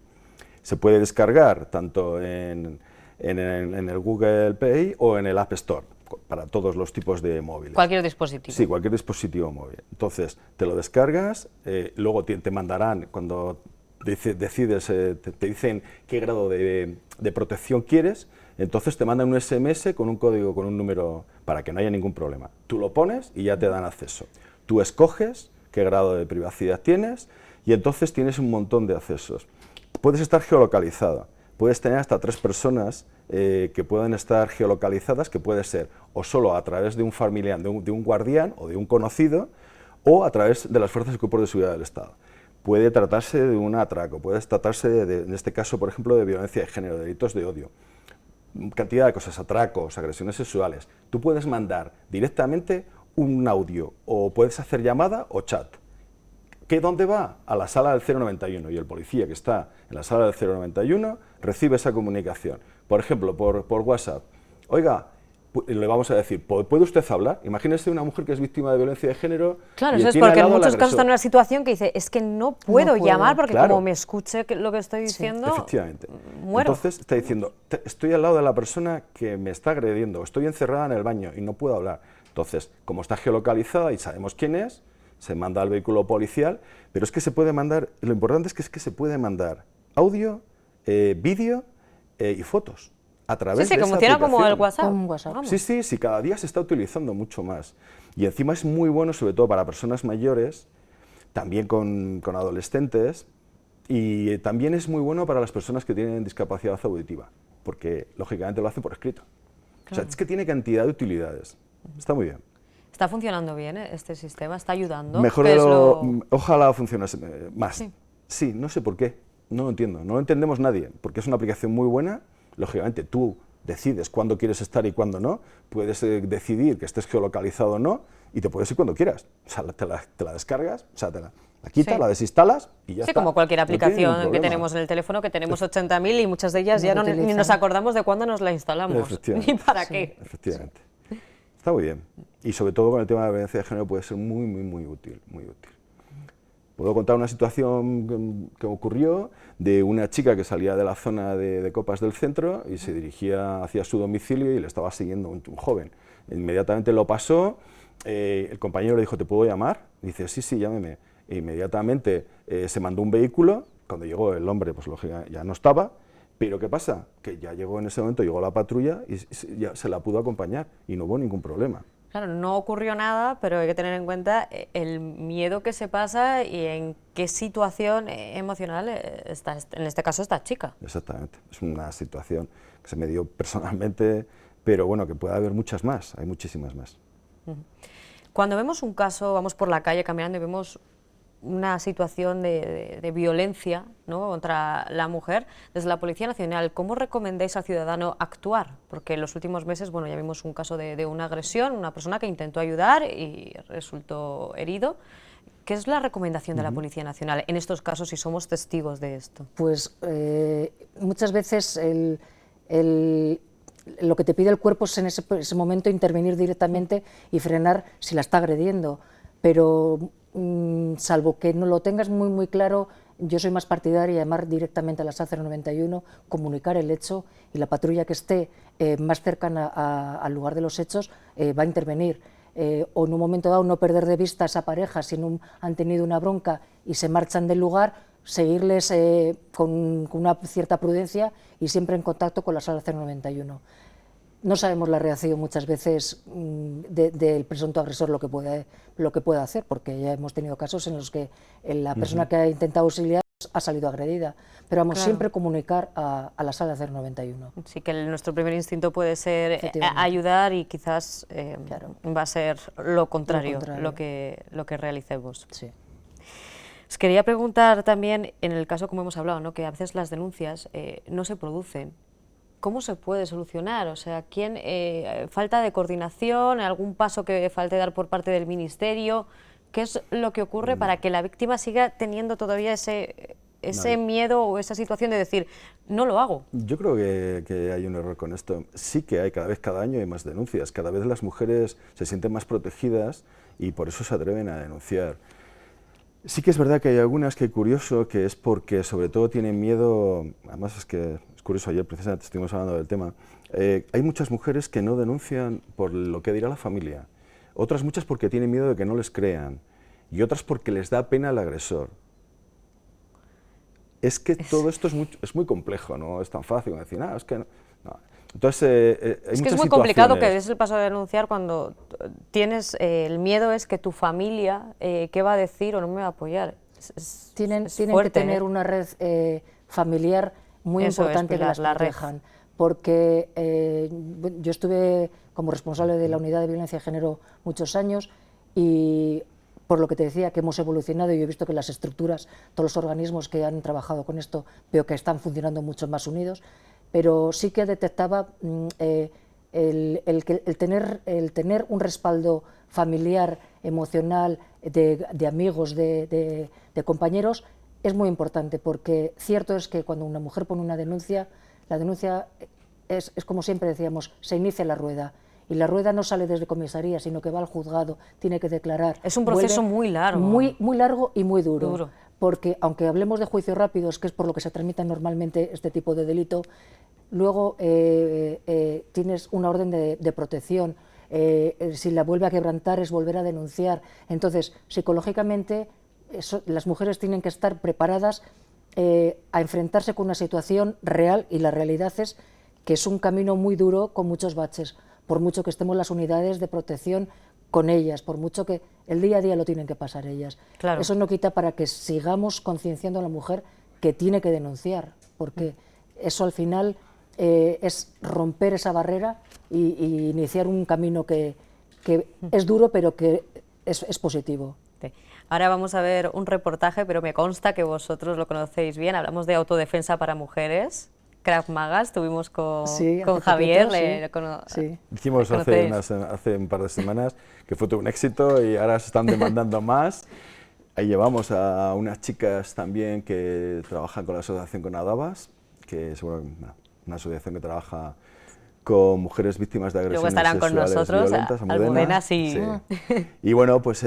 Se puede descargar tanto en el Google Play o en el App Store, para todos los tipos de móviles. Cualquier dispositivo. Sí, cualquier dispositivo móvil. Entonces, te lo descargas, luego te mandarán, cuando decides, te dicen qué grado de protección quieres. Entonces te mandan un SMS con un código, con un número, para que no haya ningún problema. Tú lo pones y ya te dan acceso. Tú escoges qué grado de privacidad tienes y entonces tienes un montón de accesos. Puedes estar geolocalizado, puedes tener hasta 3 personas que pueden estar geolocalizadas, que puede ser o solo a través de un familiar, de un guardián o de un conocido, o a través de las fuerzas y cuerpos de seguridad del Estado. Puede tratarse de un atraco, puede tratarse, en este caso, por ejemplo, de violencia de género, de delitos de odio. Cantidad de cosas, atracos, agresiones sexuales. Tú puedes mandar directamente un audio o puedes hacer llamada o chat. ¿Dónde va? A la sala del 091, y el policía que está en la sala del 091 recibe esa comunicación. Por ejemplo, por WhatsApp. Oiga, le vamos a decir, ¿puede usted hablar? Imagínese una mujer que es víctima de violencia de género. Claro, y eso es tiene al porque en lado al muchos casos está en agresor. una situación que dice, es que no puedo llamar porque Claro. como me escuche lo que estoy diciendo, Efectivamente. muero. Entonces está diciendo, estoy al lado de la persona que me está agrediendo, estoy encerrada en el baño y no puedo hablar. Entonces, como está geolocalizada y sabemos quién es, se manda al vehículo policial, pero es que se puede mandar, lo importante es que se puede mandar audio, vídeo y fotos a través Sí, de como esa funciona como el aplicación. WhatsApp. Como un WhatsApp. Vamos. Sí, cada día se está utilizando mucho más. Y encima es muy bueno, sobre todo para personas mayores, también con adolescentes, y también es muy bueno para las personas que tienen discapacidad auditiva, porque lógicamente lo hace por escrito. O sea, es que tiene cantidad de utilidades. Está muy bien. ¿Está funcionando bien este sistema? ¿Está ayudando? Mejor ¿Qué de es lo... Ojalá funcionase más. Sí. Sí, no sé por qué. No lo entiendo. No lo entendemos nadie, porque es una aplicación muy buena. Lógicamente tú decides cuándo quieres estar y cuándo no. Puedes decidir que estés geolocalizado o no y te puedes ir cuando quieras. O sea, te la descargas, o sea, te la quitas, Sí. la desinstalas y ya Sí, está. como cualquier No tiene ningún aplicación que problema. tenemos en el teléfono, que tenemos 80.000 y muchas de ellas No ya lo ni utilizan. nos acordamos de cuándo nos la instalamos, Efectivamente. ni para qué. Efectivamente. Está muy bien. Y sobre todo con el tema de la violencia de género puede ser muy útil, muy útil. Puedo contar una situación que ocurrió de una chica que salía de la zona de copas del centro y se dirigía hacia su domicilio y le estaba siguiendo un joven. Inmediatamente lo pasó, el compañero le dijo, ¿te puedo llamar? Dice, sí, llámeme. E inmediatamente se mandó un vehículo, cuando llegó el hombre pues lógicamente ya no estaba, pero ¿qué pasa? Que ya llegó en ese momento, llegó la patrulla y ya se la pudo acompañar y no hubo ningún problema. Claro, no ocurrió nada, pero hay que tener en cuenta el miedo que se pasa y en qué situación emocional está, en este caso, esta chica. Exactamente, es una situación que se me dio personalmente, pero bueno, que puede haber muchas más, hay muchísimas más. Cuando vemos un caso, vamos por la calle caminando y vemos una situación de violencia, ¿no?, contra la mujer, desde la Policía Nacional, ¿cómo recomendáis al ciudadano actuar? Porque en los últimos meses, bueno, ya vimos un caso de una agresión, una persona que intentó ayudar y resultó herido. ¿Qué es la recomendación de la Policía Nacional en estos casos si somos testigos de esto? Pues muchas veces lo que te pide el cuerpo es en ese momento intervenir directamente y frenar si la está agrediendo, pero salvo que no lo tengas muy claro, yo soy más partidaria de llamar directamente a la SACER 91, comunicar el hecho y la patrulla que esté más cercana al lugar de los hechos va a intervenir. O en un momento dado no perder de vista a esa pareja si han tenido una bronca y se marchan del lugar, seguirles con una cierta prudencia y siempre en contacto con la sala 091. No sabemos la reacción muchas veces del presunto agresor lo que puede hacer, porque ya hemos tenido casos en los que la persona que ha intentado auxiliar ha salido agredida, pero vamos, Claro. siempre comunicar a la sala 091. Sí, que nuestro primer instinto puede ser Efectivamente. ayudar y quizás Claro. va a ser lo contrario, Lo lo que realicemos. Sí. Os quería preguntar también, en el caso como hemos hablado, ¿no?, que a veces las denuncias no se producen. ¿Cómo se puede solucionar? O sea, falta de coordinación, algún paso que falte dar por parte del Ministerio. ¿Qué es lo que ocurre para que la víctima siga teniendo todavía ese miedo o esa situación de decir, no lo hago? Yo creo que hay un error con esto. Sí que hay, cada año hay más denuncias, cada vez las mujeres se sienten más protegidas y por eso se atreven a denunciar. Sí que es verdad que hay algunas que curioso, que es porque sobre todo tienen miedo, además es que es curioso, ayer precisamente estuvimos hablando del tema, hay muchas mujeres que no denuncian por lo que dirá la familia, otras muchas porque tienen miedo de que no les crean y otras porque les da pena el agresor. Es que todo esto es muy complejo, no es tan fácil como decir, es que no. Entonces, hay Es que muchas es muy complicado que situaciones. des el paso de denunciar cuando tienes el miedo es que tu familia, ¿qué va a decir o no me va a apoyar? Tienen fuerte, que tener una red familiar muy Eso es, importante Pilar, que las la red. protejan, porque yo estuve como responsable de la unidad de violencia de género muchos años y por lo que te decía que hemos evolucionado y yo he visto que las estructuras, todos los organismos que han trabajado con esto, veo que están funcionando mucho más unidos, pero sí que detectaba el tener un respaldo familiar, emocional, de amigos, de compañeros, es muy importante, porque cierto es que cuando una mujer pone una denuncia, la denuncia es como siempre decíamos, se inicia la rueda, y la rueda no sale desde comisaría, sino que va al juzgado, tiene que declarar. Es un proceso muy largo. Muy largo y muy duro. Porque aunque hablemos de juicios rápidos, que es por lo que se tramitan normalmente este tipo de delito, luego tienes una orden de protección. Si la vuelve a quebrantar es volver a denunciar. Entonces, psicológicamente, las mujeres tienen que estar preparadas a enfrentarse con una situación real, y la realidad es que es un camino muy duro con muchos baches, por mucho que estemos las unidades de protección con ellas, por mucho que el día a día lo tienen que pasar ellas. Claro. Eso no quita para que sigamos concienciando a la mujer que tiene que denunciar, porque eso al final es romper esa barrera y iniciar un camino que es duro, pero que es positivo. Ahora vamos a ver un reportaje, pero me consta que vosotros lo conocéis bien. Hablamos de autodefensa para mujeres, Krav Maga, estuvimos con Javier. Hicimos hace un par de semanas, que fue todo un éxito y ahora se están demandando más. Ahí llevamos a unas chicas también que trabajan con la asociación Conadabas, que es una asociación que trabaja con mujeres víctimas de agresiones sexuales violentas. Luego estarán con nosotros, Almudena, sí. Y bueno, pues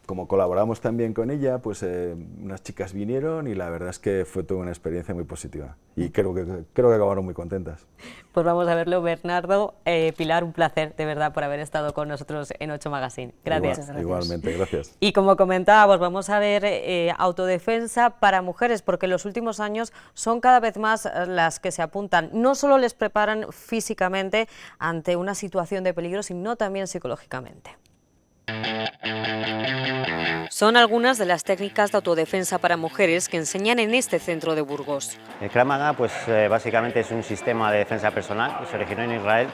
como colaboramos también con ella, pues unas chicas vinieron y la verdad es que fue toda una experiencia muy positiva y creo que acabaron muy contentas. Pues vamos a verlo, Bernardo. Pilar, un placer de verdad por haber estado con nosotros en 8 Magazine. Gracias. Igualmente, gracias. Y como comentábamos, vamos a ver autodefensa para mujeres, porque en los últimos años son cada vez más las que se apuntan. No solo les preparan físicamente ante una situación de peligro, sino también psicológicamente. Son algunas de las técnicas de autodefensa para mujeres que enseñan en este centro de Burgos. El Krav Maga pues, básicamente es un sistema de defensa personal que se originó en Israel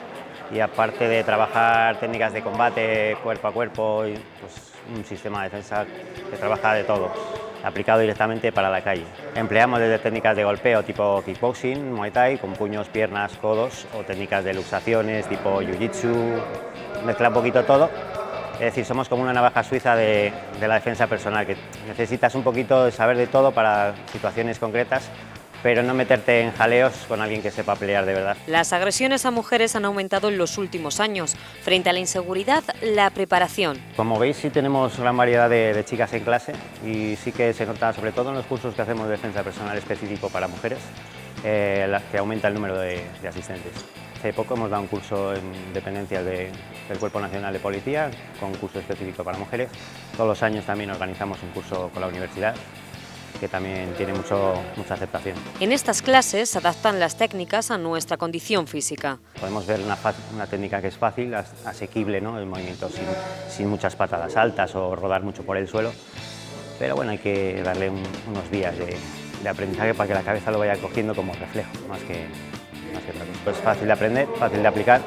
y aparte de trabajar técnicas de combate cuerpo a cuerpo, pues, un sistema de defensa que trabaja de todo, aplicado directamente para la calle. Empleamos desde técnicas de golpeo tipo kickboxing, muay thai, con puños, piernas, codos, o técnicas de luxaciones tipo jiu-jitsu, mezcla un poquito todo. Es decir, somos como una navaja suiza de la defensa personal, que necesitas un poquito de saber de todo para situaciones concretas, pero no meterte en jaleos con alguien que sepa pelear de verdad. Las agresiones a mujeres han aumentado en los últimos años. Frente a la inseguridad, la preparación. Como veis, sí tenemos gran variedad de chicas en clase y sí que se nota, sobre todo en los cursos que hacemos de defensa personal específico para mujeres, que aumenta el número de asistentes. Hace poco hemos dado un curso en dependencias del Cuerpo Nacional de Policía, con un curso específico para mujeres. Todos los años también organizamos un curso con la universidad, que también tiene mucha aceptación. En estas clases se adaptan las técnicas a nuestra condición física. Podemos ver una técnica que es fácil, asequible, ¿no? El movimiento sin muchas patadas altas o rodar mucho por el suelo, pero bueno, hay que darle unos días de aprendizaje para que la cabeza lo vaya cogiendo como reflejo, más que otra cosa. Pues fácil de aprender, fácil de aplicar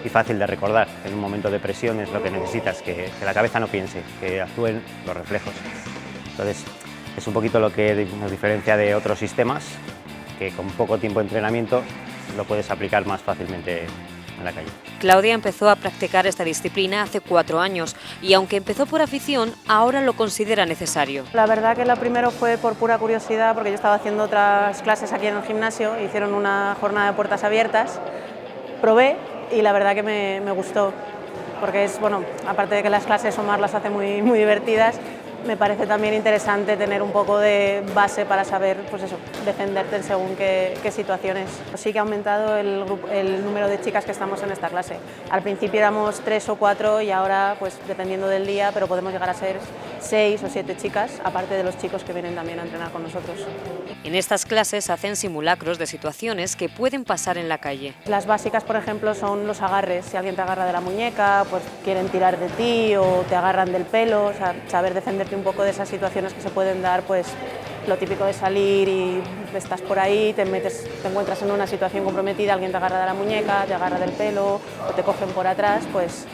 y fácil de recordar. En un momento de presión es lo que necesitas, que la cabeza no piense, que actúen los reflejos. Entonces, es un poquito lo que nos diferencia de otros sistemas, que con poco tiempo de entrenamiento lo puedes aplicar más fácilmente en la calle. Claudia empezó a practicar esta disciplina hace 4 años y aunque empezó por afición, ahora lo considera necesario. La verdad que lo primero fue por pura curiosidad, porque yo estaba haciendo otras clases aquí en el gimnasio, hicieron una jornada de puertas abiertas, probé y la verdad que me gustó, porque es, bueno, aparte de que las clases Omar las hace muy divertidas, me parece también interesante tener un poco de base para saber, pues eso, defenderte en según qué situaciones. Sí que ha aumentado el número de chicas que estamos en esta clase. Al principio éramos 3 o 4 y ahora, pues dependiendo del día, pero podemos llegar a ser 6 o 7 chicas, aparte de los chicos que vienen también a entrenar con nosotros. En estas clases hacen simulacros de situaciones que pueden pasar en la calle. Las básicas, por ejemplo, son los agarres. Si alguien te agarra de la muñeca, pues quieren tirar de ti o te agarran del pelo, o sea, saber defenderte un poco de esas situaciones que se pueden dar, pues lo típico de salir y estás por ahí, te encuentras en una situación comprometida, alguien te agarra de la muñeca, te agarra del pelo o te cogen por atrás, pues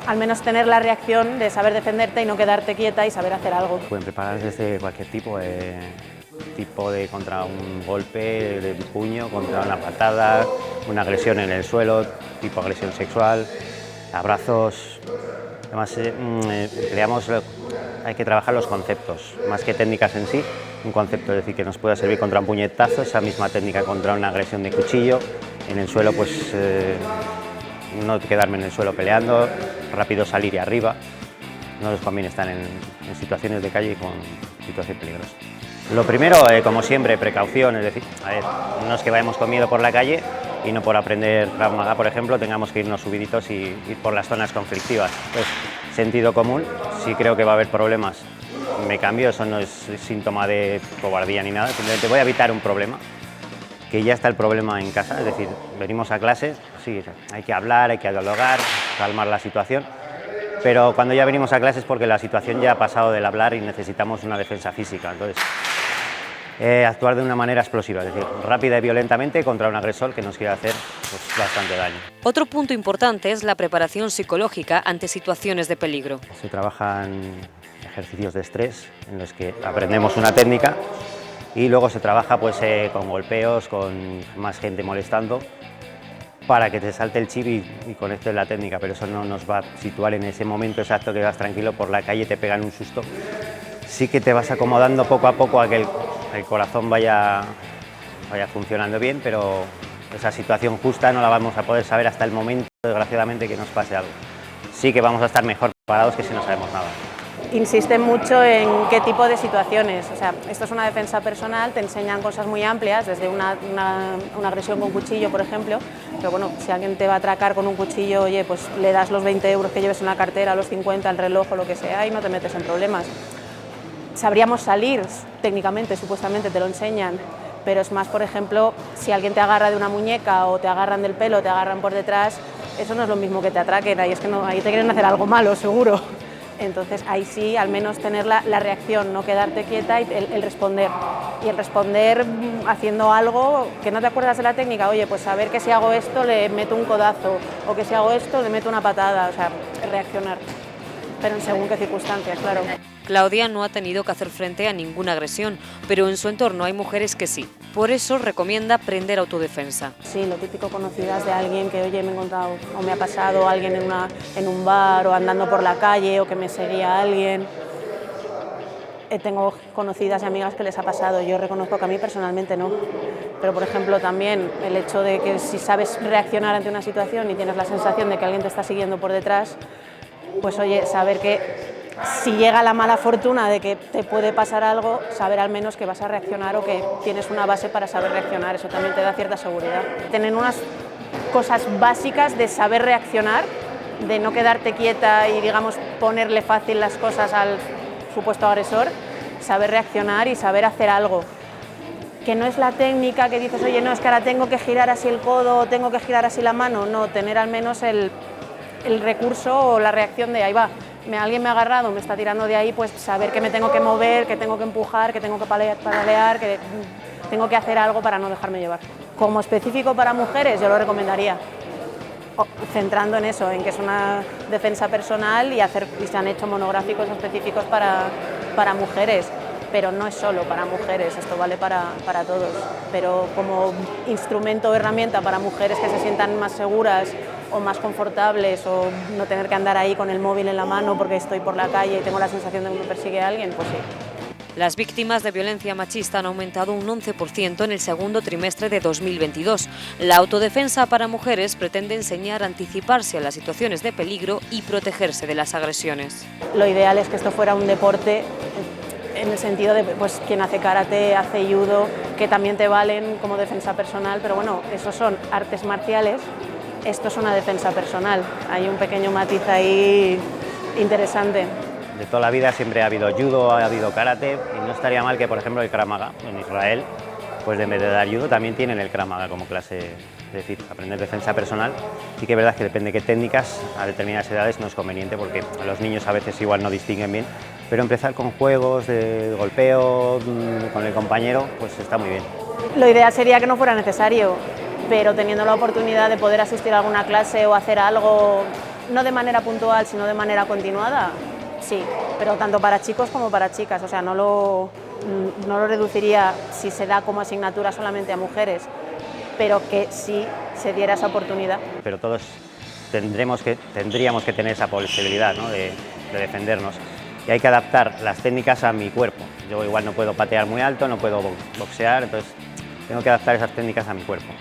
al menos tener la reacción de saber defenderte y no quedarte quieta y saber hacer algo. Pueden preparar desde cualquier tipo de contra un golpe de puño, contra una patada, una agresión en el suelo, tipo agresión sexual, abrazos. Además, hay que trabajar los conceptos, más que técnicas en sí, un concepto, es decir, que nos pueda servir contra un puñetazo, esa misma técnica contra una agresión de cuchillo, en el suelo pues no quedarme en el suelo peleando, rápido salir y arriba. No les conviene estar en situaciones de calle con situación peligrosa. Lo primero, como siempre, precaución, es decir, no es que vayamos con miedo por la calle y no por aprender Krav Maga, por ejemplo, tengamos que irnos subiditos y ir por las zonas conflictivas. Entonces, sentido común, si creo que va a haber problemas, me cambio, eso no es síntoma de cobardía ni nada, simplemente voy a evitar un problema, que ya está el problema en casa, es decir, venimos a clase, sí, hay que hablar, hay que dialogar, calmar la situación, pero cuando ya venimos a clase es porque la situación ya ha pasado del hablar y necesitamos una defensa física, entonces actuar de una manera explosiva, es decir, rápida y violentamente contra un agresor que nos quiere hacer pues, bastante daño. Otro punto importante es la preparación psicológica ante situaciones de peligro. Se trabajan ejercicios de estrés en los que aprendemos una técnica y luego se trabaja pues, con golpeos, con más gente molestando para que te salte el chip y conectes la técnica, pero eso no nos va a situar en ese momento exacto que vas tranquilo por la calle, te pegan un susto. Sí que te vas acomodando poco a poco a que el corazón vaya funcionando bien, pero esa situación justa no la vamos a poder saber hasta el momento, desgraciadamente, que nos pase algo. Sí que vamos a estar mejor preparados que si no sabemos nada. Insisten mucho en qué tipo de situaciones, o sea, esto es una defensa personal, te enseñan cosas muy amplias, desde una agresión con cuchillo, por ejemplo, pero bueno, si alguien te va a atracar con un cuchillo, oye, pues le das los 20 euros que lleves en la cartera, los 50, el reloj o lo que sea y no te metes en problemas. Sabríamos salir, técnicamente, supuestamente te lo enseñan, pero es más, por ejemplo, si alguien te agarra de una muñeca o te agarran del pelo, te agarran por detrás, eso no es lo mismo que te atraquen, ahí es que no, ahí te quieren hacer algo malo, seguro. Entonces ahí sí, al menos tener la reacción, no quedarte quieta y el responder. Y el responder haciendo algo que no te acuerdas de la técnica, oye, pues saber que si hago esto le meto un codazo o que si hago esto le meto una patada, o sea, reaccionar. Pero en según qué circunstancias, claro. Claudia no ha tenido que hacer frente a ninguna agresión, pero en su entorno hay mujeres que sí. Por eso recomienda aprender autodefensa. Sí, lo típico, conocidas de alguien que, oye, me he encontrado o me ha pasado alguien en un bar o andando por la calle o que me seguía alguien. Tengo conocidas y amigas que les ha pasado, yo reconozco que a mí personalmente no. Pero, por ejemplo, también el hecho de que si sabes reaccionar ante una situación y tienes la sensación de que alguien te está siguiendo por detrás, pues oye, saber que si llega la mala fortuna de que te puede pasar algo, saber al menos que vas a reaccionar o que tienes una base para saber reaccionar, eso también te da cierta seguridad. Tener unas cosas básicas de saber reaccionar, de no quedarte quieta y, digamos, ponerle fácil las cosas al supuesto agresor, saber reaccionar y saber hacer algo. Que no es la técnica que dices, oye, no, es que ahora tengo que girar así el codo o tengo que girar así la mano, no, tener al menos el recurso o la reacción de ahí va. Alguien me ha agarrado, me está tirando de ahí, pues saber que me tengo que mover, que tengo que empujar, que tengo que patalear, que tengo que hacer algo para no dejarme llevar. Como específico para mujeres, yo lo recomendaría, centrando en eso, en que es una defensa personal y se han hecho monográficos específicos para mujeres, pero no es solo para mujeres, esto vale para todos, pero como instrumento o herramienta para mujeres que se sientan más seguras o más confortables o no tener que andar ahí con el móvil en la mano porque estoy por la calle y tengo la sensación de que me persigue alguien, pues sí. Las víctimas de violencia machista han aumentado un 11% en el segundo trimestre de 2022. La autodefensa para mujeres pretende enseñar a anticiparse a las situaciones de peligro y protegerse de las agresiones. Lo ideal es que esto fuera un deporte en el sentido de pues, quien hace karate, hace judo, que también te valen como defensa personal, pero bueno, esos son artes marciales. Esto es una defensa personal, hay un pequeño matiz ahí interesante. De toda la vida siempre ha habido judo, ha habido karate y no estaría mal que, por ejemplo, el Krav Maga en Israel, pues en vez de dar judo también tienen el Krav Maga como clase, es decir, aprender defensa personal. Sí que es verdad que depende de qué técnicas, a determinadas edades no es conveniente porque a los niños a veces igual no distinguen bien, pero empezar con juegos de golpeo con el compañero, pues está muy bien. Lo ideal sería que no fuera necesario, pero teniendo la oportunidad de poder asistir a alguna clase o hacer algo, no de manera puntual, sino de manera continuada, sí, pero tanto para chicos como para chicas, o sea, no lo reduciría si se da como asignatura solamente a mujeres, pero que sí se diera esa oportunidad. Pero todos tendríamos que tener esa posibilidad, ¿no? de defendernos y hay que adaptar las técnicas a mi cuerpo. Yo igual no puedo patear muy alto, no puedo boxear, entonces tengo que adaptar esas técnicas a mi cuerpo.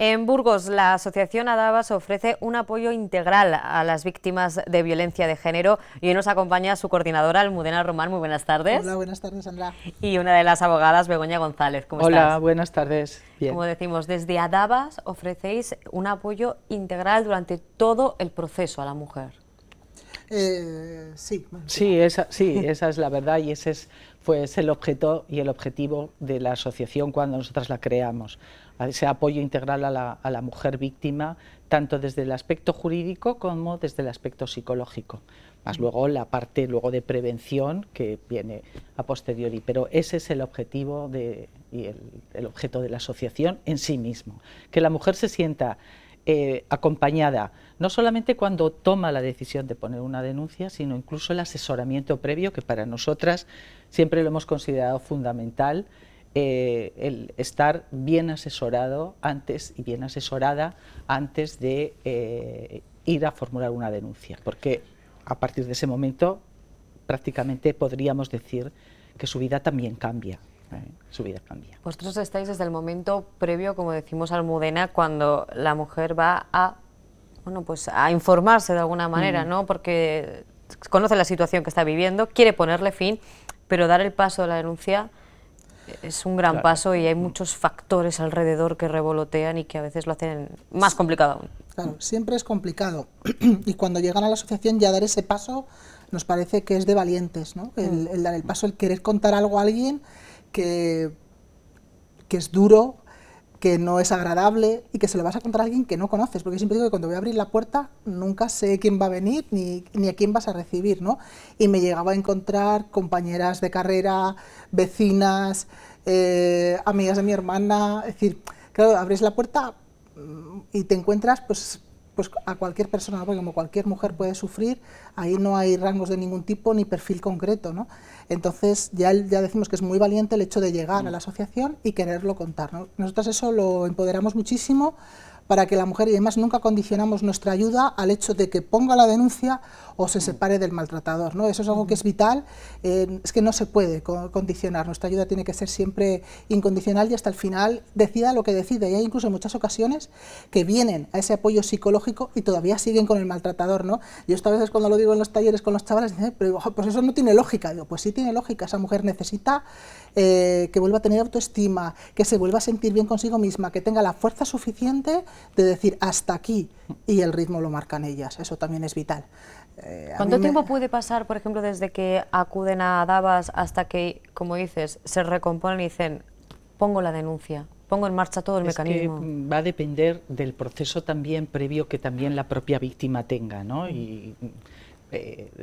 En Burgos, la asociación Adabas ofrece un apoyo integral a las víctimas de violencia de género y hoy nos acompaña su coordinadora, Almudena Román. Muy buenas tardes. Hola, buenas tardes, Sandra. Y una de las abogadas, Begoña González. ¿Cómo Hola, estás? buenas tardes. Bien. Como decimos, desde Adabas ofrecéis un apoyo integral durante todo el proceso a la mujer. Sí. Sí, esa es la verdad y ese fue el objeto y el objetivo de la asociación cuando nosotras la creamos. Ese apoyo integral a la mujer víctima, tanto desde el aspecto jurídico como desde el aspecto psicológico. Más luego la parte de prevención que viene a posteriori, pero ese es el objetivo y el objeto de la asociación en sí mismo. Que la mujer se sienta acompañada, no solamente cuando toma la decisión de poner una denuncia, sino incluso el asesoramiento previo, que para nosotras siempre lo hemos considerado fundamental, el estar bien asesorado antes y bien asesorada antes de ir a formular una denuncia, porque a partir de ese momento prácticamente podríamos decir que su vida también cambia. Su vida cambia. Vosotros estáis desde el momento previo, como decimos, Almudena, cuando la mujer va a, pues a informarse de alguna manera, ¿no? Porque conoce la situación que está viviendo, quiere ponerle fin, pero dar el paso de la denuncia es un gran paso y hay muchos factores alrededor que revolotean y que a veces lo hacen más complicado aún. Claro, siempre es complicado y cuando llegan a la asociación ya dar ese paso nos parece que es de valientes, ¿no? El dar el paso, el querer contar algo a alguien que es duro, que no es agradable y que se lo vas a contar a alguien que no conoces, porque siempre digo que cuando voy a abrir la puerta nunca sé quién va a venir ni a quién vas a recibir, ¿no? Y me llegaba a encontrar compañeras de carrera, vecinas, amigas de mi hermana, es decir, claro, abres la puerta y te encuentras pues a cualquier persona, ¿no? Porque como cualquier mujer puede sufrir, ahí no hay rangos de ningún tipo ni perfil concreto, ¿no? Entonces ya decimos que es muy valiente el hecho de llegar a la asociación y quererlo contar, ¿no? Nosotros eso lo empoderamos muchísimo para que la mujer, y además nunca condicionamos nuestra ayuda al hecho de que ponga la denuncia o se separe del maltratador, ¿no? Eso es algo que es vital, es que no se puede condicionar, nuestra ayuda tiene que ser siempre incondicional y hasta el final decida lo que decide, y hay incluso muchas ocasiones que vienen a ese apoyo psicológico y todavía siguen con el maltratador, ¿no? Yo esta veces cuando lo digo en los talleres con los chavales, dicen, pero pues eso no tiene lógica, digo, pues sí tiene lógica, esa mujer necesita que vuelva a tener autoestima, que se vuelva a sentir bien consigo misma, que tenga la fuerza suficiente de decir hasta aquí, y el ritmo lo marcan ellas, eso también es vital. ¿Cuánto tiempo puede pasar, por ejemplo, desde que acuden a Adabas hasta que, como dices, se recomponen y dicen, pongo la denuncia, pongo en marcha todo el mecanismo? Que va a depender del proceso también previo que también la propia víctima tenga, ¿no? Y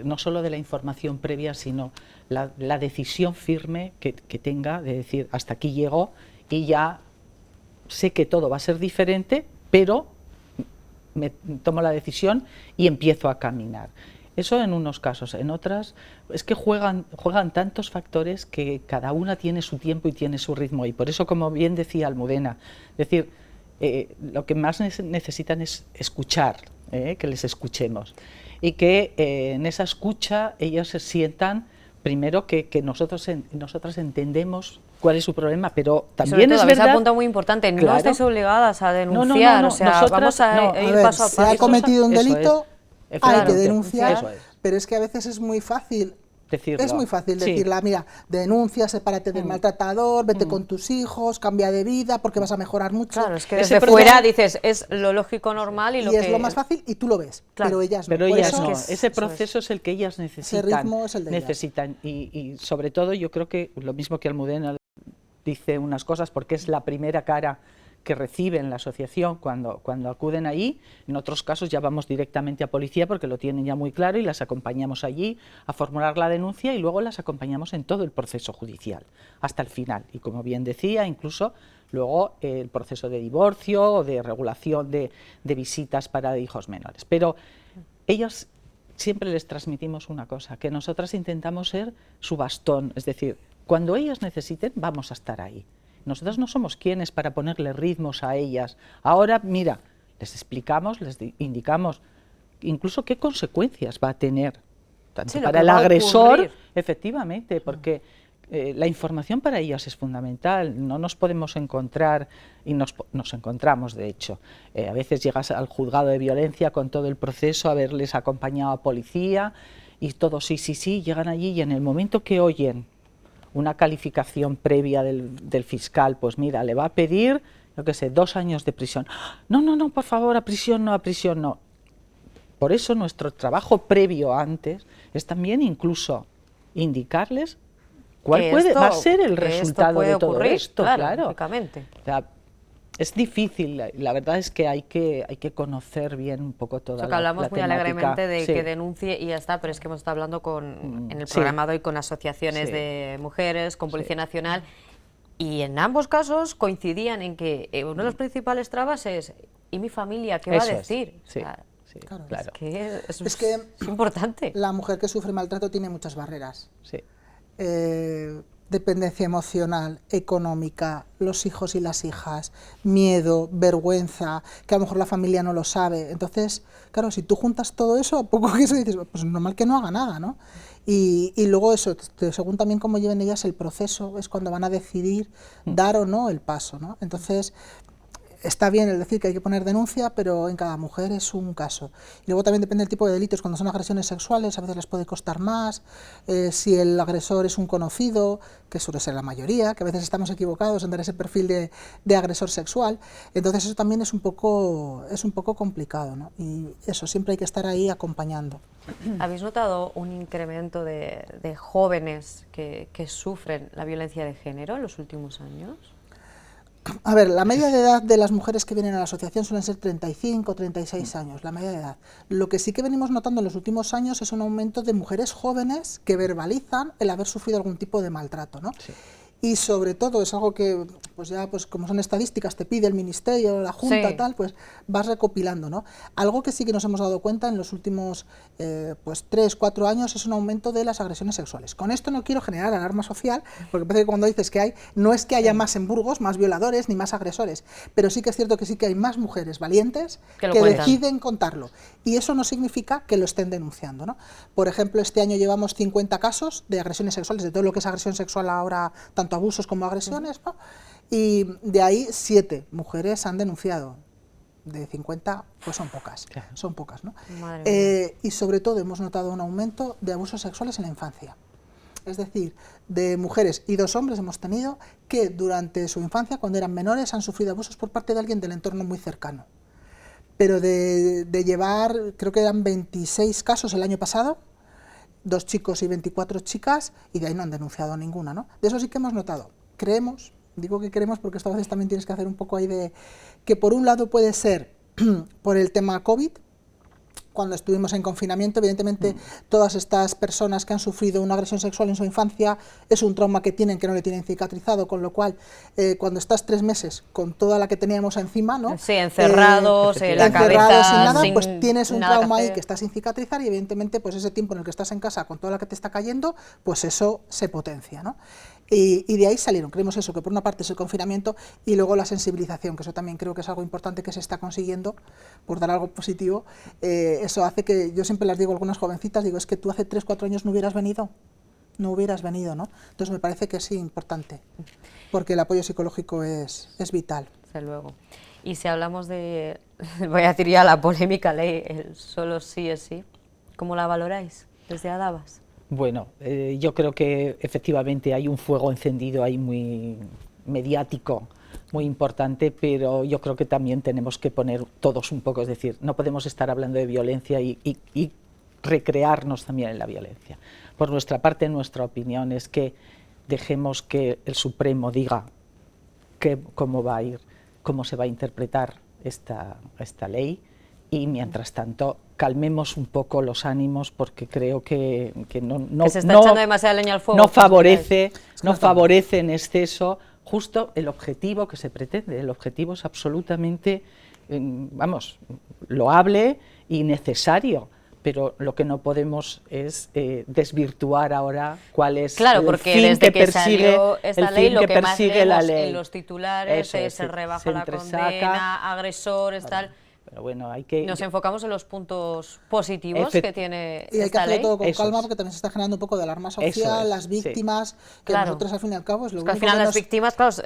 no solo de la información previa, sino la decisión firme que tenga de decir, hasta aquí llego y ya sé que todo va a ser diferente, pero me tomo la decisión y empiezo a caminar. Eso en unos casos, en otras es que juegan tantos factores que cada una tiene su tiempo y tiene su ritmo, y por eso, como bien decía Almudena, es decir, lo que más necesitan es escuchar, que les escuchemos, y que en esa escucha ellas se sientan, primero, que nosotras entendemos cuál es su problema, pero también es verdad... Ese punto muy importante, claro, no estáis obligadas a denunciar, no, o sea, vamos a ir paso a paso. Si ha cometido un delito, hay que denunciar, eso es. Pero es que a veces es muy fácil decirlo. Es muy fácil decirla, mira, denuncia, sepárate del maltratador, vete con tus hijos, cambia de vida porque vas a mejorar mucho. Claro, es que desde fuera dices, es lo lógico, normal y lo que... es lo más fácil y tú lo ves, claro, pero ellas no. Pero ellas no, ese proceso es el que ellas necesitan. Ese ritmo es el de necesitan y sobre todo yo creo que lo mismo que Almudena dice unas cosas porque es la primera cara que reciben la asociación cuando acuden ahí. En otros casos ya vamos directamente a policía porque lo tienen ya muy claro y las acompañamos allí a formular la denuncia y luego las acompañamos en todo el proceso judicial hasta el final. Y como bien decía, incluso luego el proceso de divorcio o de regulación de visitas para hijos menores. Pero ellas siempre les transmitimos una cosa, que nosotras intentamos ser su bastón, es decir, cuando ellas necesiten vamos a estar ahí. Nosotros no somos quienes para ponerle ritmos a ellas. Ahora, mira, les explicamos, les indicamos incluso qué consecuencias va a tener, tanto para el agresor, efectivamente, porque la información para ellas es fundamental. No nos podemos encontrar, y nos encontramos de hecho, a veces llegas al juzgado de violencia con todo el proceso, haberles acompañado a policía y todo sí, llegan allí y en el momento que oyen una calificación previa del fiscal, pues mira, le va a pedir, yo qué sé, 2 años de prisión. No, por favor, a prisión no. Por eso nuestro trabajo previo antes es también incluso indicarles cuál va a ser el resultado de todo esto, claro. Lógicamente. O sea, es difícil, la verdad es que hay que conocer bien un poco toda que hablamos la muy temática. alegremente de que denuncie y ya está, pero es que hemos estado hablando en el programa de hoy con asociaciones de mujeres, con Policía Nacional, y en ambos casos coincidían en que uno de los principales trabas es ¿y mi familia qué va a decir? Claro. Es que es importante. La mujer que sufre maltrato tiene muchas barreras. Dependencia emocional, económica, los hijos y las hijas, miedo, vergüenza, que a lo mejor la familia no lo sabe. Entonces, claro, si tú juntas todo eso, a poco que eso dices, pues normal que no haga nada, ¿no? Y luego eso, según también cómo lleven ellas el proceso, es cuando van a decidir dar o no el paso, ¿no? Entonces, está bien el decir que hay que poner denuncia, pero en cada mujer es un caso. Y luego también depende del tipo de delitos. Cuando son agresiones sexuales, a veces les puede costar más. Si el agresor es un conocido, que suele ser la mayoría, que a veces estamos equivocados en dar ese perfil de agresor sexual. Entonces eso también es un poco complicado, ¿no? Y eso, siempre hay que estar ahí acompañando. ¿Habéis notado un incremento de jóvenes que sufren la violencia de género en los últimos años? A ver, la media de edad de las mujeres que vienen a la asociación suelen ser 35, 36 años, la media de edad. Lo que sí que venimos notando en los últimos años es un aumento de mujeres jóvenes que verbalizan el haber sufrido algún tipo de maltrato, ¿no? Y sobre todo es algo que, pues ya, pues como son estadísticas, te pide el Ministerio, la Junta, tal, pues vas recopilando, ¿no? Algo que sí que nos hemos dado cuenta en los últimos, pues 3, 4 años es un aumento de las agresiones sexuales. Con esto no quiero generar alarma social, porque parece que cuando dices que hay, no es que haya más en Burgos, más violadores ni más agresores, pero sí que es cierto que sí que hay más mujeres valientes que deciden contarlo. Y eso no significa que lo estén denunciando, ¿no? Por ejemplo, este año llevamos 50 casos de agresiones sexuales, de todo lo que es agresión sexual ahora, tanto abusos como agresiones, ¿no? Y de ahí 7 mujeres han denunciado. De 50, pues son pocas, ¿no? Y sobre todo hemos notado un aumento de abusos sexuales en la infancia. Es decir, de mujeres y 2 hombres hemos tenido que durante su infancia, cuando eran menores, han sufrido abusos por parte de alguien del entorno muy cercano. Pero de llevar, creo que eran 26 casos el año pasado, 2 chicos y 24 chicas, y de ahí no han denunciado ninguna, ¿no? De eso sí que hemos notado. Creemos, digo que creemos porque esto a veces también tienes que hacer un poco ahí de... que por un lado puede ser por el tema COVID. Cuando estuvimos en confinamiento, evidentemente todas estas personas que han sufrido una agresión sexual en su infancia es un trauma que tienen, que no le tienen cicatrizado, con lo cual cuando estás 3 meses con toda la que teníamos encima, ¿no? Sí, encerrados, la cabeza sin nada, sin pues tienes un nada trauma que ahí hacer. que está sin cicatrizar y evidentemente pues ese tiempo en el que estás en casa con toda la que te está cayendo, pues eso se potencia, ¿no? Y de ahí salieron, creemos eso, que por una parte es el confinamiento y luego la sensibilización, que eso también creo que es algo importante que se está consiguiendo, por dar algo positivo. Eso hace que, yo siempre les digo a algunas jovencitas, digo, es que tú hace 3, 4 años no hubieras venido, ¿no? Entonces me parece que sí, importante, porque el apoyo psicológico es vital. Desde luego. Y si hablamos de, voy a decir ya la polémica ley, el solo sí es sí, ¿cómo la valoráis desde Adabas? Bueno, yo creo que efectivamente hay un fuego encendido ahí muy mediático, muy importante, pero yo creo que también tenemos que poner todos un poco, es decir, no podemos estar hablando de violencia y recrearnos también en la violencia. Por nuestra parte, nuestra opinión es que dejemos que el Supremo diga cómo va a ir, cómo se va a interpretar esta ley, y mientras tanto calmemos un poco los ánimos, porque creo que no se está echando demasiada leña al fuego. No favorece en exceso justo el objetivo que se pretende. El objetivo es absolutamente, vamos, loable y necesario, pero lo que no podemos es desvirtuar ahora cuál es el fin que persigue esta ley, lo que más la leemos ley. En los titulares se rebaja la condena, agresores, tal... Pero bueno, hay que... Nos enfocamos en los puntos positivos que tiene y hay que hacerlo todo con Eso calma es. porque también se está generando un poco de alarma social, las víctimas, que Claro. nosotros al fin y al cabo es lo Es que al único final que las víctimas, claro,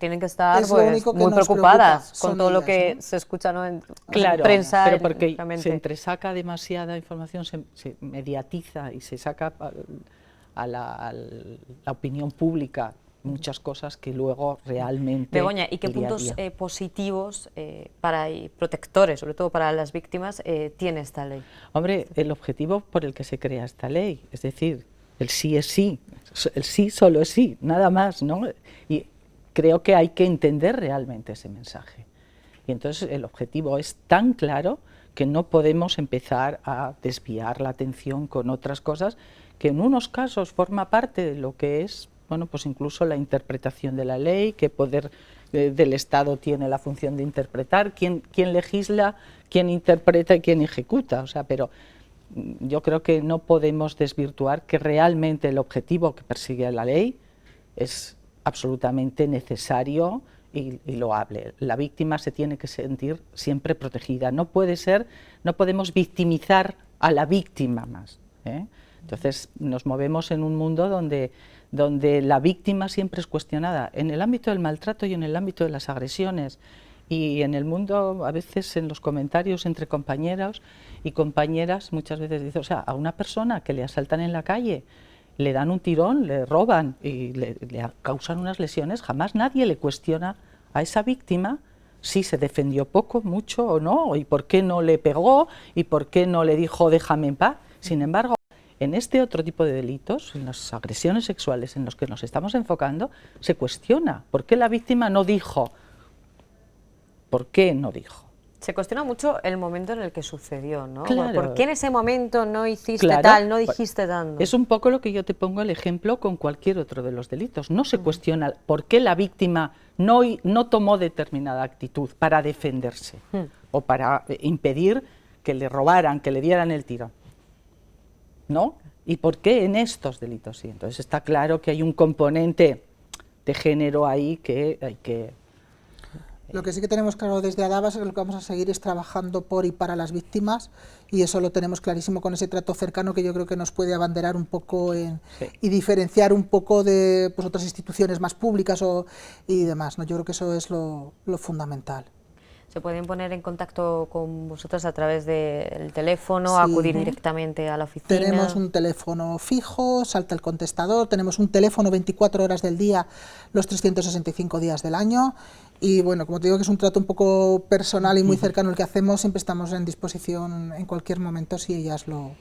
tienen que estar es lo pues, único que muy nos preocupadas preocupa, con son todo lo ellas, que ¿no? se escucha, ¿no? en Claro, prensa. pero porque realmente. se entresaca demasiada información, se mediatiza y se saca a la opinión pública muchas cosas que luego realmente... Begoña, ¿y qué día a puntos día. positivos y protectores, sobre todo para las víctimas, tiene esta ley? Hombre, el objetivo por el que se crea esta ley, es decir, el sí es sí, el sí solo es sí, nada más, ¿no? Y creo que hay que entender realmente ese mensaje. Y entonces el objetivo es tan claro que no podemos empezar a desviar la atención con otras cosas que en unos casos forma parte de lo que es, bueno, pues incluso la interpretación de la ley, qué poder del Estado tiene la función de interpretar, quién legisla, quién interpreta y quién ejecuta, o sea, pero yo creo que no podemos desvirtuar que realmente el objetivo que persigue la ley es absolutamente necesario y loable. La víctima se tiene que sentir siempre protegida. No podemos victimizar a la víctima más, ¿eh? Entonces nos movemos en un mundo donde la víctima siempre es cuestionada, en el ámbito del maltrato y en el ámbito de las agresiones. Y en el mundo, a veces en los comentarios entre compañeros y compañeras, muchas veces dice, o sea, a una persona que le asaltan en la calle, le dan un tirón, le roban y le causan unas lesiones, jamás nadie le cuestiona a esa víctima si se defendió poco, mucho o no, y por qué no le pegó, y por qué no le dijo déjame en paz. Sin embargo, en este otro tipo de delitos, en las agresiones sexuales en los que nos estamos enfocando, se cuestiona por qué la víctima no dijo. ¿Por qué no dijo? Se cuestiona mucho el momento en el que sucedió, ¿no? Claro. ¿Por qué en ese momento no hiciste Claro, tal, no dijiste tanto? Es un poco lo que yo te pongo el ejemplo con cualquier otro de los delitos. No se cuestiona por qué la víctima no tomó determinada actitud para defenderse o para impedir que le robaran, que le dieran el tiro, ¿no? ¿Y por qué en estos delitos sí? Entonces está claro que hay un componente de género ahí que hay que... Lo que sí que tenemos claro desde Adavas es que lo que vamos a seguir es trabajando por y para las víctimas, y eso lo tenemos clarísimo con ese trato cercano que yo creo que nos puede abanderar un poco y diferenciar un poco de pues, otras instituciones más públicas y demás, ¿no? Yo creo que eso es lo fundamental. Se pueden poner en contacto con vosotros a través del teléfono, Sí. acudir directamente a la oficina. Tenemos un teléfono fijo, salta el contestador, tenemos un teléfono 24 horas del día, los 365 días del año, y bueno, como te digo que es un trato un poco personal y muy cercano el que hacemos, siempre estamos en disposición en cualquier momento si ellas lo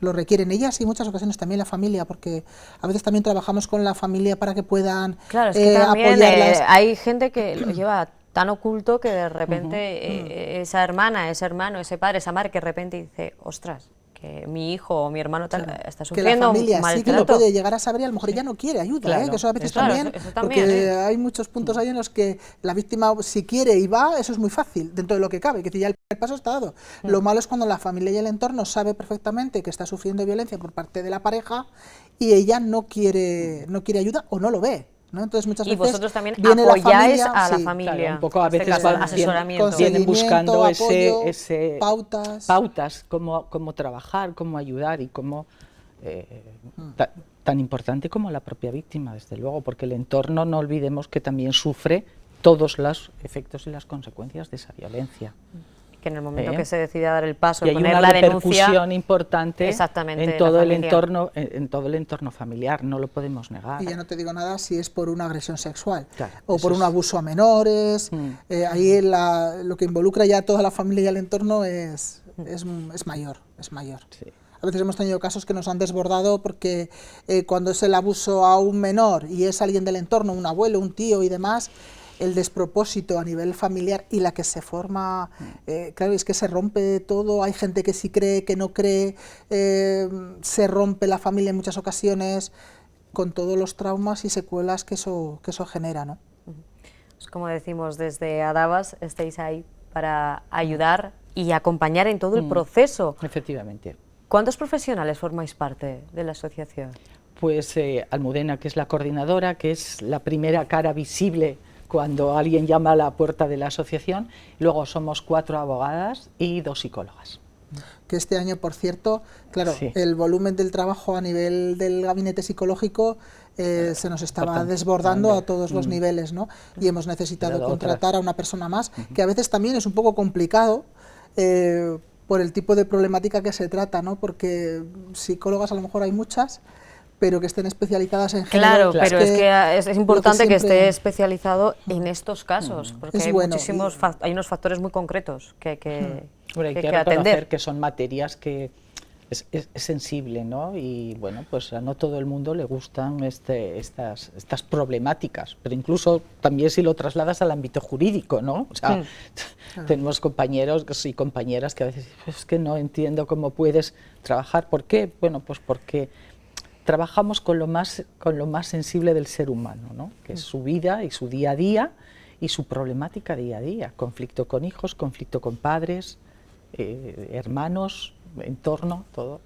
requieren, ellas y en muchas ocasiones también la familia, porque a veces también trabajamos con la familia para que puedan Claro, es que también apoyarlas. hay gente que lo lleva tan oculto que de repente esa hermana, ese hermano, ese padre, esa madre que de repente dice, ostras, que mi hijo o mi hermano tal, está Que la sufriendo familia maltrato. sí que lo puede llegar a saber y a lo mejor ella no quiere ayuda, Claro, que eso a veces claro, también, eso también, porque hay muchos puntos ahí en los que la víctima si quiere y va, eso es muy fácil, dentro de lo que cabe, que ya el primer paso está dado. Lo malo es cuando la familia y el entorno sabe perfectamente que está sufriendo violencia por parte de la pareja y ella no quiere ayuda o no lo ve, ¿no? Entonces muchas Y veces vosotros también viene apoyáis la familia, a la sí, familia. Claro, un poco a en este veces caso, van- asesoramiento. vienen buscando apoyo, ese pautas, cómo trabajar, cómo ayudar y cómo tan importante como la propia víctima, desde luego, porque el entorno, no olvidemos que también sufre todos los efectos y las consecuencias de esa violencia. Que en el momento que se decide a dar el paso y de hay poner una la repercusión denuncia, importante exactamente, en la todo el familia. entorno familiar, no lo podemos negar. Y ya no te digo nada si es por una agresión sexual Claro, o eso por un es- abuso a menores, ahí lo que involucra ya a toda la familia y al entorno es mayor, es mayor. Sí. A veces hemos tenido casos que nos han desbordado porque cuando es el abuso a un menor y es alguien del entorno, un abuelo, un tío y demás, el despropósito a nivel familiar y la que se forma, claro, es que se rompe todo, hay gente que sí cree, que no cree, se rompe la familia en muchas ocasiones con todos los traumas y secuelas que eso genera, ¿no? pues como decimos, desde Adavas estáis ahí para ayudar y acompañar en todo el proceso. Efectivamente. ¿Cuántos profesionales formáis parte de la asociación? Pues Almudena, que es la coordinadora, que es la primera cara visible cuando alguien llama a la puerta de la asociación. Luego somos 4 abogadas y 2 psicólogas. Que este año, por cierto, claro, Sí. el volumen del trabajo a nivel del gabinete psicológico se nos estaba Bastante desbordando grande. a todos los niveles, ¿no? Y hemos necesitado Pero contratar otras. a una persona más, que a veces también es un poco complicado por el tipo de problemática que se trata, ¿no? Porque psicólogas a lo mejor hay muchas, pero que estén especializadas en género. Claro, pero es que es importante que siempre- esté especializado en estos casos, porque Es hay bueno, muchísimos hay unos factores muy concretos que hay que, Bueno, hay que que hay que reconocer atender. que son materias que es sensible, ¿no? Y bueno, pues a no todo el mundo le gustan estas problemáticas, pero incluso también si lo trasladas al ámbito jurídico, ¿no? O sea, tenemos compañeros y compañeras que a veces dicen, es que no entiendo cómo puedes trabajar. ¿Por qué? Bueno, pues porque trabajamos con lo más sensible del ser humano, ¿no? Que es su vida y su día a día y su problemática día a día. Conflicto con hijos, conflicto con padres, hermanos, entorno, todo.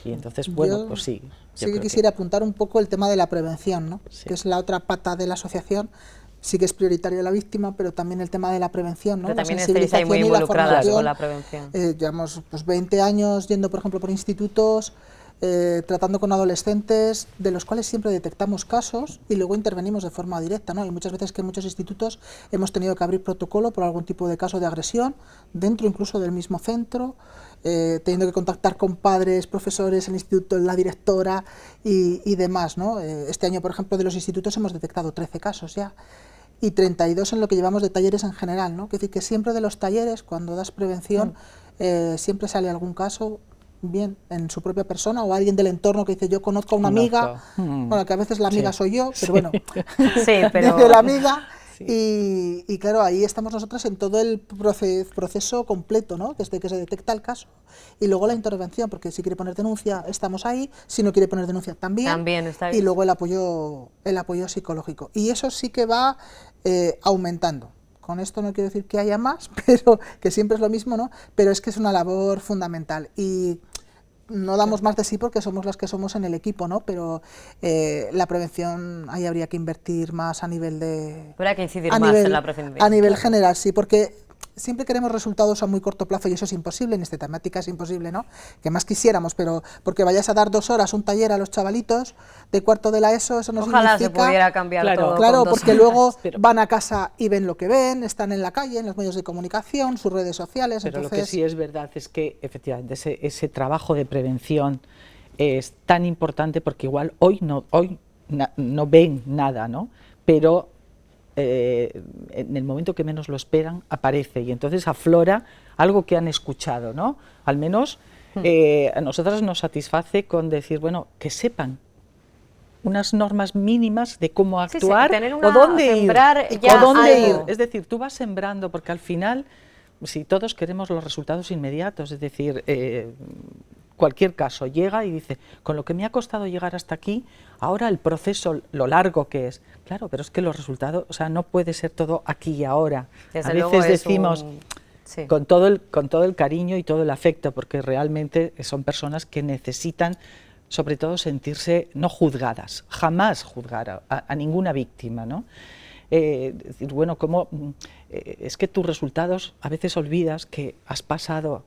Y entonces, bueno, Yo pues sí. Sí que quisiera apuntar un poco el tema de la prevención, ¿no? Sí. Que es la otra pata de la asociación. Sí que es prioritario la víctima, pero también el tema de la prevención, ¿no? Pero La también estáis ahí muy sensibilización y la involucradas formación. con la prevención. Llevamos pues 20 años yendo, por ejemplo, por institutos, tratando con adolescentes, de los cuales siempre detectamos casos y luego intervenimos de forma directa, ¿no? Y muchas veces que en muchos institutos hemos tenido que abrir protocolo por algún tipo de caso de agresión, dentro incluso del mismo centro, teniendo que contactar con padres, profesores, el instituto, la directora y demás, ¿no? Este año, por ejemplo, de los institutos hemos detectado 13 casos ya, y 32 en lo que llevamos de talleres en general, ¿no? Es decir, que siempre de los talleres, cuando das prevención, siempre sale algún caso, bien en su propia persona o alguien del entorno que dice, yo conozco a una amiga, bueno, que a veces la amiga Sí. soy yo, pero bueno, Sí, pero dice la amiga, Sí. y claro, ahí estamos nosotros en todo el proceso completo, ¿no? Desde que se detecta el caso y luego la intervención, porque si quiere poner denuncia, estamos ahí, si no quiere poner denuncia, También está y bien. luego el apoyo psicológico. Y eso sí que va aumentando. Con esto no quiero decir que haya más, pero que siempre es lo mismo, ¿no? Pero es que es una labor fundamental y no damos más de sí porque somos las que somos en el equipo, ¿no? Pero la prevención, ahí habría que invertir más a nivel de... habrá que incidir más en la prevención. A nivel general, sí, porque siempre queremos resultados a muy corto plazo y eso es imposible, en esta temática es imposible, ¿no? Que más quisiéramos, pero porque vayas a dar 2 horas un taller a los chavalitos de cuarto de la ESO, eso no Ojalá se significa... pudiera cambiar Claro, todo. Claro, con 2 porque horas. luego Pero- van a casa y ven lo que ven, están en la calle, en los medios de comunicación, sus redes sociales, Pero entonces... lo que sí es verdad es que efectivamente ese trabajo de prevención es tan importante porque igual hoy no ven nada, ¿no? Pero en el momento que menos lo esperan aparece y entonces aflora algo que han escuchado, ¿no? Al menos a nosotras nos satisface con decir, bueno, que sepan unas normas mínimas de cómo Sí, sí, actuar tener o una- dónde ir, sembrar o ya dónde ir. algo. Es decir, tú vas sembrando porque al final, si todos queremos los resultados inmediatos, es decir, cualquier caso llega y dice, con lo que me ha costado llegar hasta aquí, ahora el proceso, lo largo que es. Claro, pero es que los resultados, o sea, no puede ser todo aquí y ahora. Desde A luego veces es decimos, sí. con todo el cariño y todo el afecto, porque realmente son personas que necesitan, sobre todo, sentirse no juzgadas, jamás juzgar a ninguna víctima, ¿no? Decir, bueno, es que tus resultados, a veces olvidas que has pasado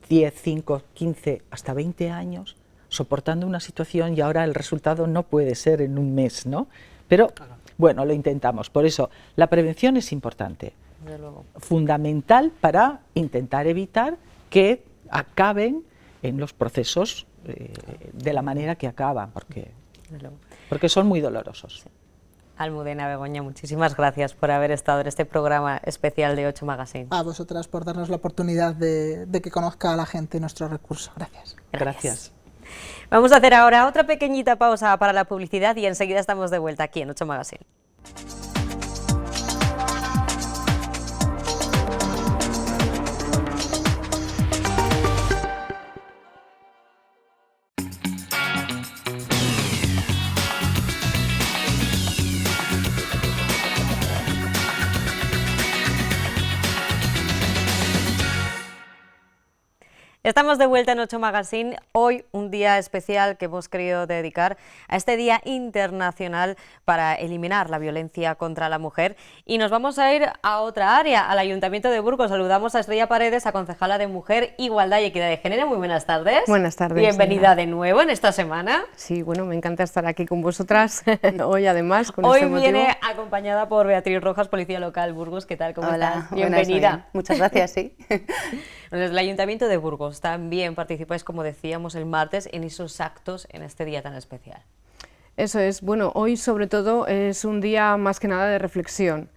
10, 5, 15, hasta 20 años soportando una situación y ahora el resultado no puede ser en un mes, ¿no? Pero, bueno, lo intentamos. Por eso, la prevención es importante, Desde luego. fundamental para intentar evitar que acaben en los procesos de la manera que acaban, porque son muy dolorosos. Almudena Begoña, muchísimas gracias por haber estado en este programa especial de 8 Magazine. A vosotras por darnos la oportunidad de que conozca a la gente nuestro recurso. Gracias. Gracias. Vamos a hacer ahora otra pequeñita pausa para la publicidad y enseguida estamos de vuelta aquí en 8 Magazine. Estamos de vuelta en 8 Magazine, hoy un día especial que hemos querido dedicar a este Día Internacional para eliminar la violencia contra la mujer, y nos vamos a ir a otra área, al Ayuntamiento de Burgos. Saludamos a Estrella Paredes, a concejala de Mujer, Igualdad y Equidad de Género. Muy buenas tardes. Buenas tardes. Bienvenida de nuevo en esta semana. Sí, bueno, me encanta estar aquí con vosotras hoy, además, con Hoy este viene motivo. acompañada por Beatriz Rojas, Policía Local Burgos. ¿Qué tal? ¿Cómo estás? Bienvenida. Muchas gracias, sí. Bueno, el Ayuntamiento de Burgos también participáis, como decíamos, el martes en esos actos en este día tan especial. Eso es. Bueno, hoy sobre todo es un día más que nada de reflexión.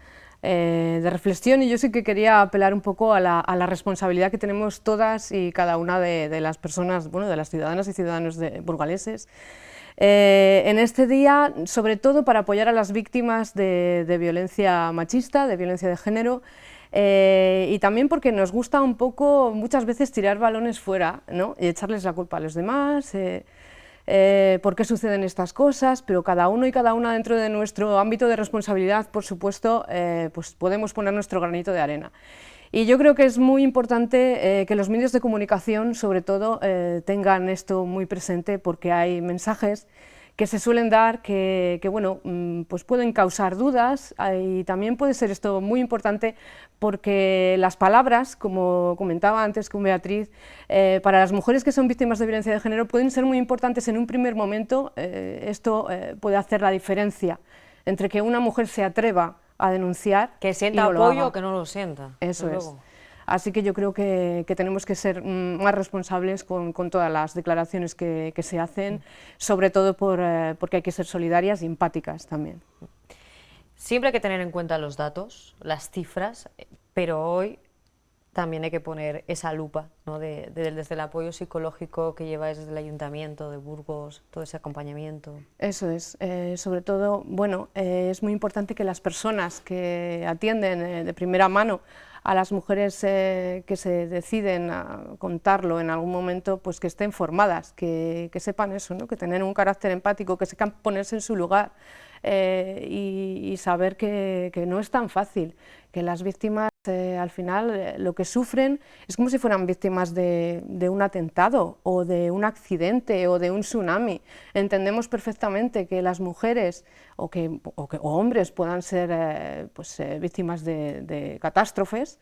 Y yo sí que quería apelar un poco a la responsabilidad que tenemos todas y cada una de las personas, bueno, de las ciudadanas y ciudadanos burgaleses, en este día, sobre todo para apoyar a las víctimas de violencia machista, de violencia de género, y también porque nos gusta un poco muchas veces tirar balones fuera, ¿no? Y echarles la culpa a los demás, por qué suceden estas cosas, pero cada uno y cada una dentro de nuestro ámbito de responsabilidad, por supuesto, pues podemos poner nuestro granito de arena. Y yo creo que es muy importante que los medios de comunicación, sobre todo, tengan esto muy presente, porque hay mensajes que se suelen dar que bueno, pues pueden causar dudas, y también puede ser esto muy importante porque las palabras, como comentaba antes con Beatriz, para las mujeres que son víctimas de violencia de género pueden ser muy importantes en un primer momento. Esto puede hacer la diferencia entre que una mujer se atreva a denunciar, que sienta y no lo apoyo haga. o que no lo sienta. Eso es. Luego. Así que yo creo que tenemos que ser más responsables con todas las declaraciones que se hacen, sobre todo porque hay que ser solidarias y empáticas también. Siempre hay que tener en cuenta los datos, las cifras, pero hoy también hay que poner esa lupa, ¿no? desde el apoyo psicológico que lleváis desde el Ayuntamiento de Burgos, todo ese acompañamiento. Eso es, sobre todo, bueno, es muy importante que las personas que atienden de primera mano a las mujeres que se deciden a contarlo en algún momento, pues que estén formadas, que sepan eso, ¿no? Que tener un carácter empático, que sepan ponerse en su lugar, y saber que no es tan fácil, que las víctimas al final lo que sufren es como si fueran víctimas de un atentado o de un accidente o de un tsunami. Entendemos perfectamente que las mujeres o hombres puedan ser víctimas de catástrofes,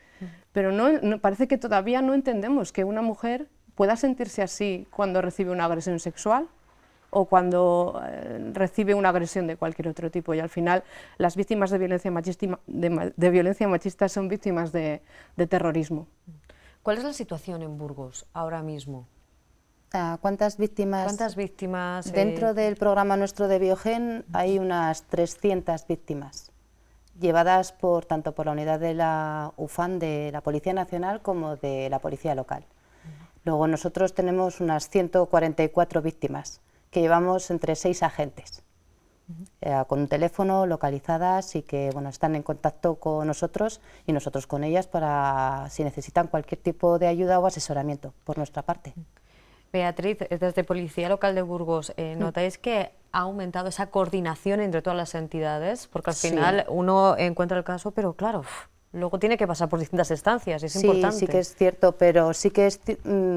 pero parece que todavía no entendemos que una mujer pueda sentirse así cuando recibe una agresión sexual o cuando recibe una agresión de cualquier otro tipo, y al final las víctimas de violencia machista son víctimas de terrorismo. ¿Cuál es la situación en Burgos ahora mismo? ¿Cuántas víctimas? ¿Cuántas víctimas? Dentro del programa nuestro de Biogen hay unas 300 víctimas, llevadas tanto por la unidad de la UFAN de la Policía Nacional como de la Policía Local. Luego nosotros tenemos unas 144 víctimas, que llevamos entre 6 agentes, con un teléfono, localizadas, y que bueno, están en contacto con nosotros y nosotros con ellas para si necesitan cualquier tipo de ayuda o asesoramiento por nuestra parte. Beatriz, desde Policía Local de Burgos, ¿notáis que ha aumentado esa coordinación entre todas las entidades? Porque al final uno encuentra el caso, pero claro, luego tiene que pasar por distintas instancias, es importante. Sí que es cierto, pero sí que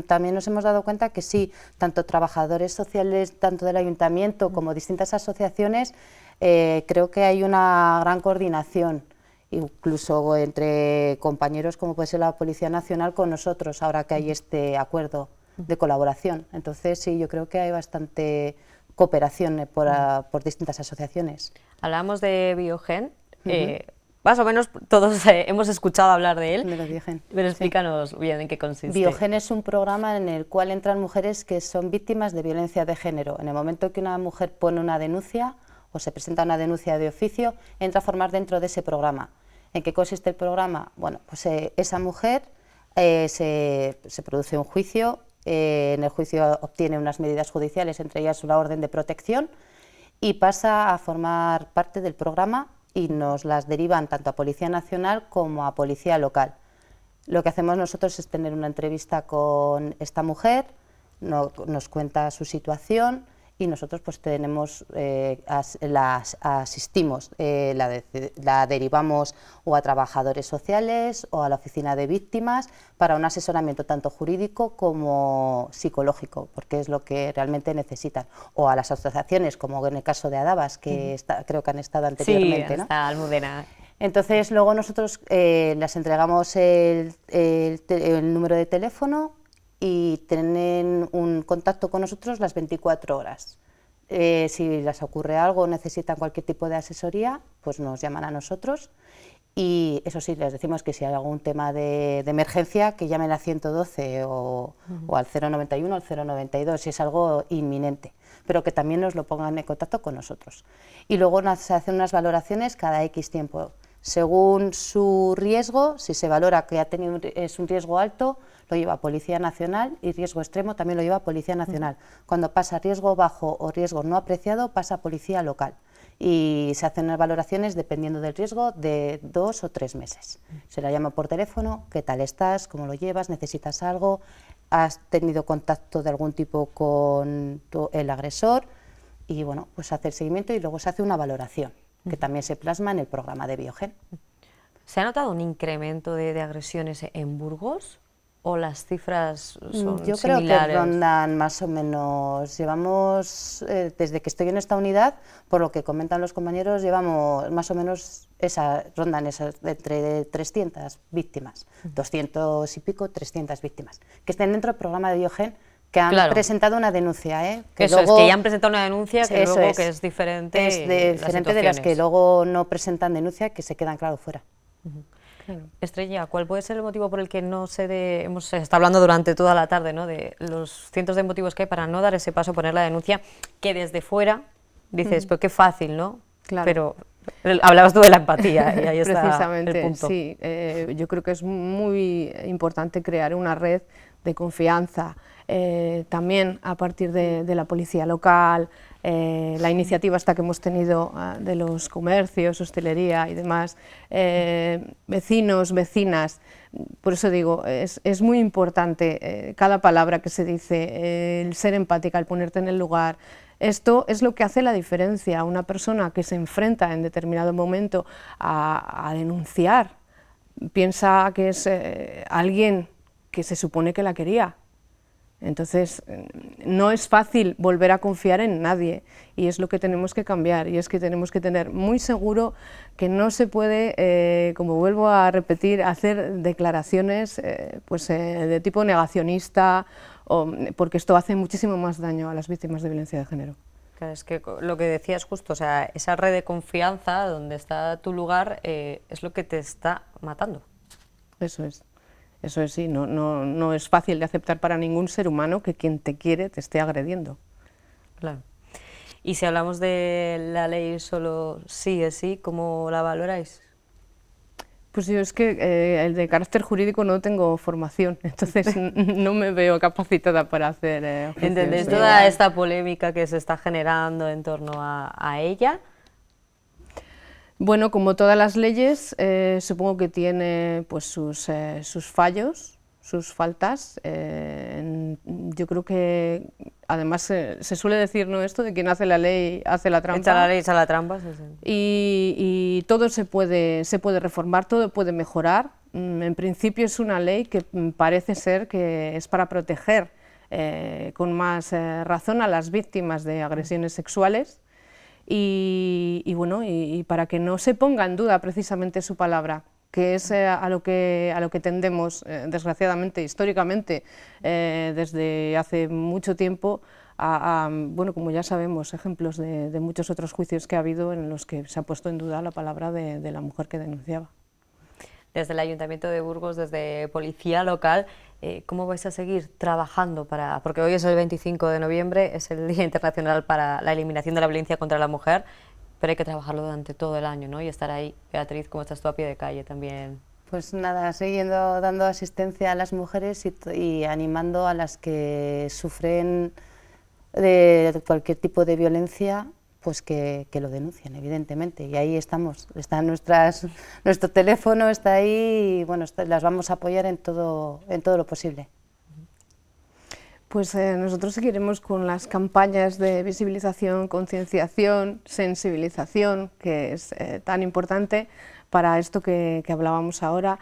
también nos hemos dado cuenta que sí, tanto trabajadores sociales, tanto del ayuntamiento como distintas asociaciones, creo que hay una gran coordinación, incluso entre compañeros como puede ser la Policía Nacional con nosotros, ahora que hay este acuerdo de colaboración. Entonces sí, yo creo que hay bastante cooperación por distintas asociaciones. Hablamos de Biogen. Más o menos todos hemos escuchado hablar de él, pero explícanos bien en qué consiste. Biogen es un programa en el cual entran mujeres que son víctimas de violencia de género. En el momento que una mujer pone una denuncia o se presenta una denuncia de oficio, entra a formar dentro de ese programa. ¿En qué consiste el programa? Bueno, pues esa mujer se produce un juicio, en el juicio obtiene unas medidas judiciales, entre ellas una orden de protección, y pasa a formar parte del programa, y nos las derivan tanto a Policía Nacional como a Policía Local. Lo que hacemos nosotros es tener una entrevista con esta mujer, nos cuenta su situación y nosotros pues tenemos, las asistimos, la derivamos o a trabajadores sociales o a la oficina de víctimas para un asesoramiento tanto jurídico como psicológico, porque es lo que realmente necesitan, o a las asociaciones como en el caso de Adabas, que creo que han estado anteriormente. Sí, está Almudena. Entonces luego nosotros les entregamos el número de teléfono y tienen un contacto con nosotros las 24 horas. Si les ocurre algo o necesitan cualquier tipo de asesoría, pues nos llaman a nosotros, y eso sí, les decimos que si hay algún tema de emergencia, que llamen al 112 o al 091 o al 092, si es algo inminente, pero que también nos lo pongan en contacto con nosotros. Y luego se hacen unas valoraciones cada X tiempo, según su riesgo. Si se valora que es un riesgo alto, lo lleva Policía Nacional, y riesgo extremo también lo lleva Policía Nacional. Cuando pasa riesgo bajo o riesgo no apreciado, pasa Policía Local. Y se hacen unas valoraciones dependiendo del riesgo de 2 o 3 meses. Se la llama por teléfono: ¿qué tal estás? ¿Cómo lo llevas? ¿Necesitas algo? ¿Has tenido contacto de algún tipo con el agresor? Y bueno, pues se hace el seguimiento y luego se hace una valoración, que también se plasma en el programa de Biogen. ¿Se ha notado un incremento de agresiones en Burgos o las cifras son Yo creo similares? que rondan más o menos, llevamos, desde que estoy en esta unidad, por lo que comentan los compañeros, llevamos más o menos rondan esas entre 300 víctimas, 200 y pico, 300 víctimas, que estén dentro del programa de Biogen, que han presentado una denuncia. Que eso luego, es, que ya han presentado una denuncia, que luego que es diferente. Es diferente de las que luego no presentan denuncia, que se quedan, claro, fuera. Claro. Estrella, ¿cuál puede ser el motivo por el que no hemos estado hablando durante toda la tarde, ¿no?, de los cientos de motivos que hay para no dar ese paso, poner la denuncia, que desde fuera dices, pero qué fácil, ¿no? Claro. Pero hablabas tú de la empatía y ahí está Precisamente, el punto. sí. Yo creo que es muy importante crear una red de confianza, también a partir de la policía local, la iniciativa esta que hemos tenido de los comercios, hostelería y demás, vecinos, vecinas. Por eso digo, es muy importante cada palabra que se dice, el ser empática, el ponerte en el lugar. Esto es lo que hace la diferencia. Una persona que se enfrenta en determinado momento a denunciar, piensa que es alguien que se supone que la quería. Entonces, no es fácil volver a confiar en nadie, y es lo que tenemos que cambiar, y es que tenemos que tener muy seguro que no se puede, como vuelvo a repetir, hacer declaraciones de tipo negacionista, porque esto hace muchísimo más daño a las víctimas de violencia de género. Claro, es que lo que decías justo, o sea, esa red de confianza donde está tu lugar es lo que te está matando. Eso es. Eso es, sí, no es fácil de aceptar para ningún ser humano que quien te quiere te esté agrediendo. Claro. Y si hablamos de la ley solo sí es sí, ¿cómo la valoráis? Pues yo es que el de carácter jurídico no tengo formación, entonces no me veo capacitada para hacer juicios. ¿Entendéis toda esta polémica que se está generando en torno a ella? Bueno, como todas las leyes, supongo que tiene pues sus fallos, sus faltas. Yo creo que, además, se suele decir, ¿no?, esto de quien hace la ley hace la trampa. Echa la ley, echa la trampa. Sí, sí. Y todo se puede reformar, todo puede mejorar. En principio es una ley que parece ser que es para proteger con más razón a las víctimas de agresiones sexuales. Y bueno, y para que no se ponga en duda precisamente su palabra, que es a lo que tendemos, desgraciadamente, históricamente, desde hace mucho tiempo, bueno, como ya sabemos, ejemplos de muchos otros juicios que ha habido en los que se ha puesto en duda la palabra de la mujer que denunciaba. Desde el Ayuntamiento de Burgos, desde Policía Local, ¿cómo vais a seguir trabajando porque hoy es el 25 de noviembre, es el Día Internacional para la Eliminación de la Violencia contra la Mujer, pero hay que trabajarlo durante todo el año, ¿no? Y estar ahí, Beatriz, como estás tú a pie de calle también. Pues nada, siguiendo dando asistencia a las mujeres y animando a las que sufren de cualquier tipo de violencia, pues que lo denuncien, evidentemente, y ahí estamos, nuestro teléfono está ahí y bueno, las vamos a apoyar en todo lo posible. Pues nosotros seguiremos con las campañas de visibilización, concienciación, sensibilización, que es tan importante para esto que hablábamos ahora.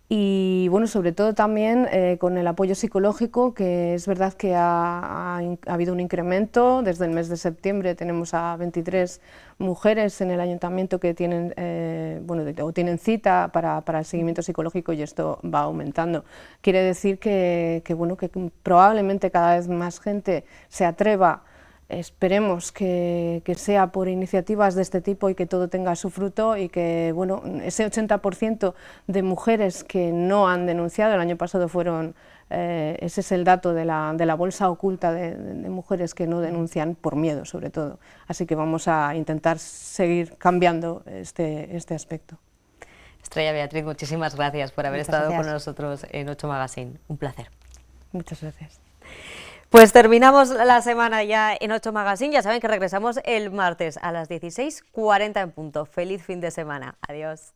Y bueno, sobre todo también con el apoyo psicológico, que es verdad que ha habido un incremento. Desde el mes de septiembre tenemos a 23 mujeres en el ayuntamiento que tienen, tienen cita para el seguimiento psicológico, y esto va aumentando. Quiere decir que probablemente cada vez más gente se atreva. Esperemos que sea por iniciativas de este tipo y que todo tenga su fruto, y que ese 80% de mujeres que no han denunciado, el año pasado fueron, ese es el dato de la bolsa oculta de mujeres que no denuncian por miedo sobre todo. Así que vamos a intentar seguir cambiando este aspecto. Estrella Beatriz, muchísimas gracias por haber estado con nosotros en 8 Magazine. Un placer. Muchas gracias. Pues terminamos la semana ya en 8 Magazine. Ya saben que regresamos el martes a las 16:40 en punto. Feliz fin de semana. Adiós.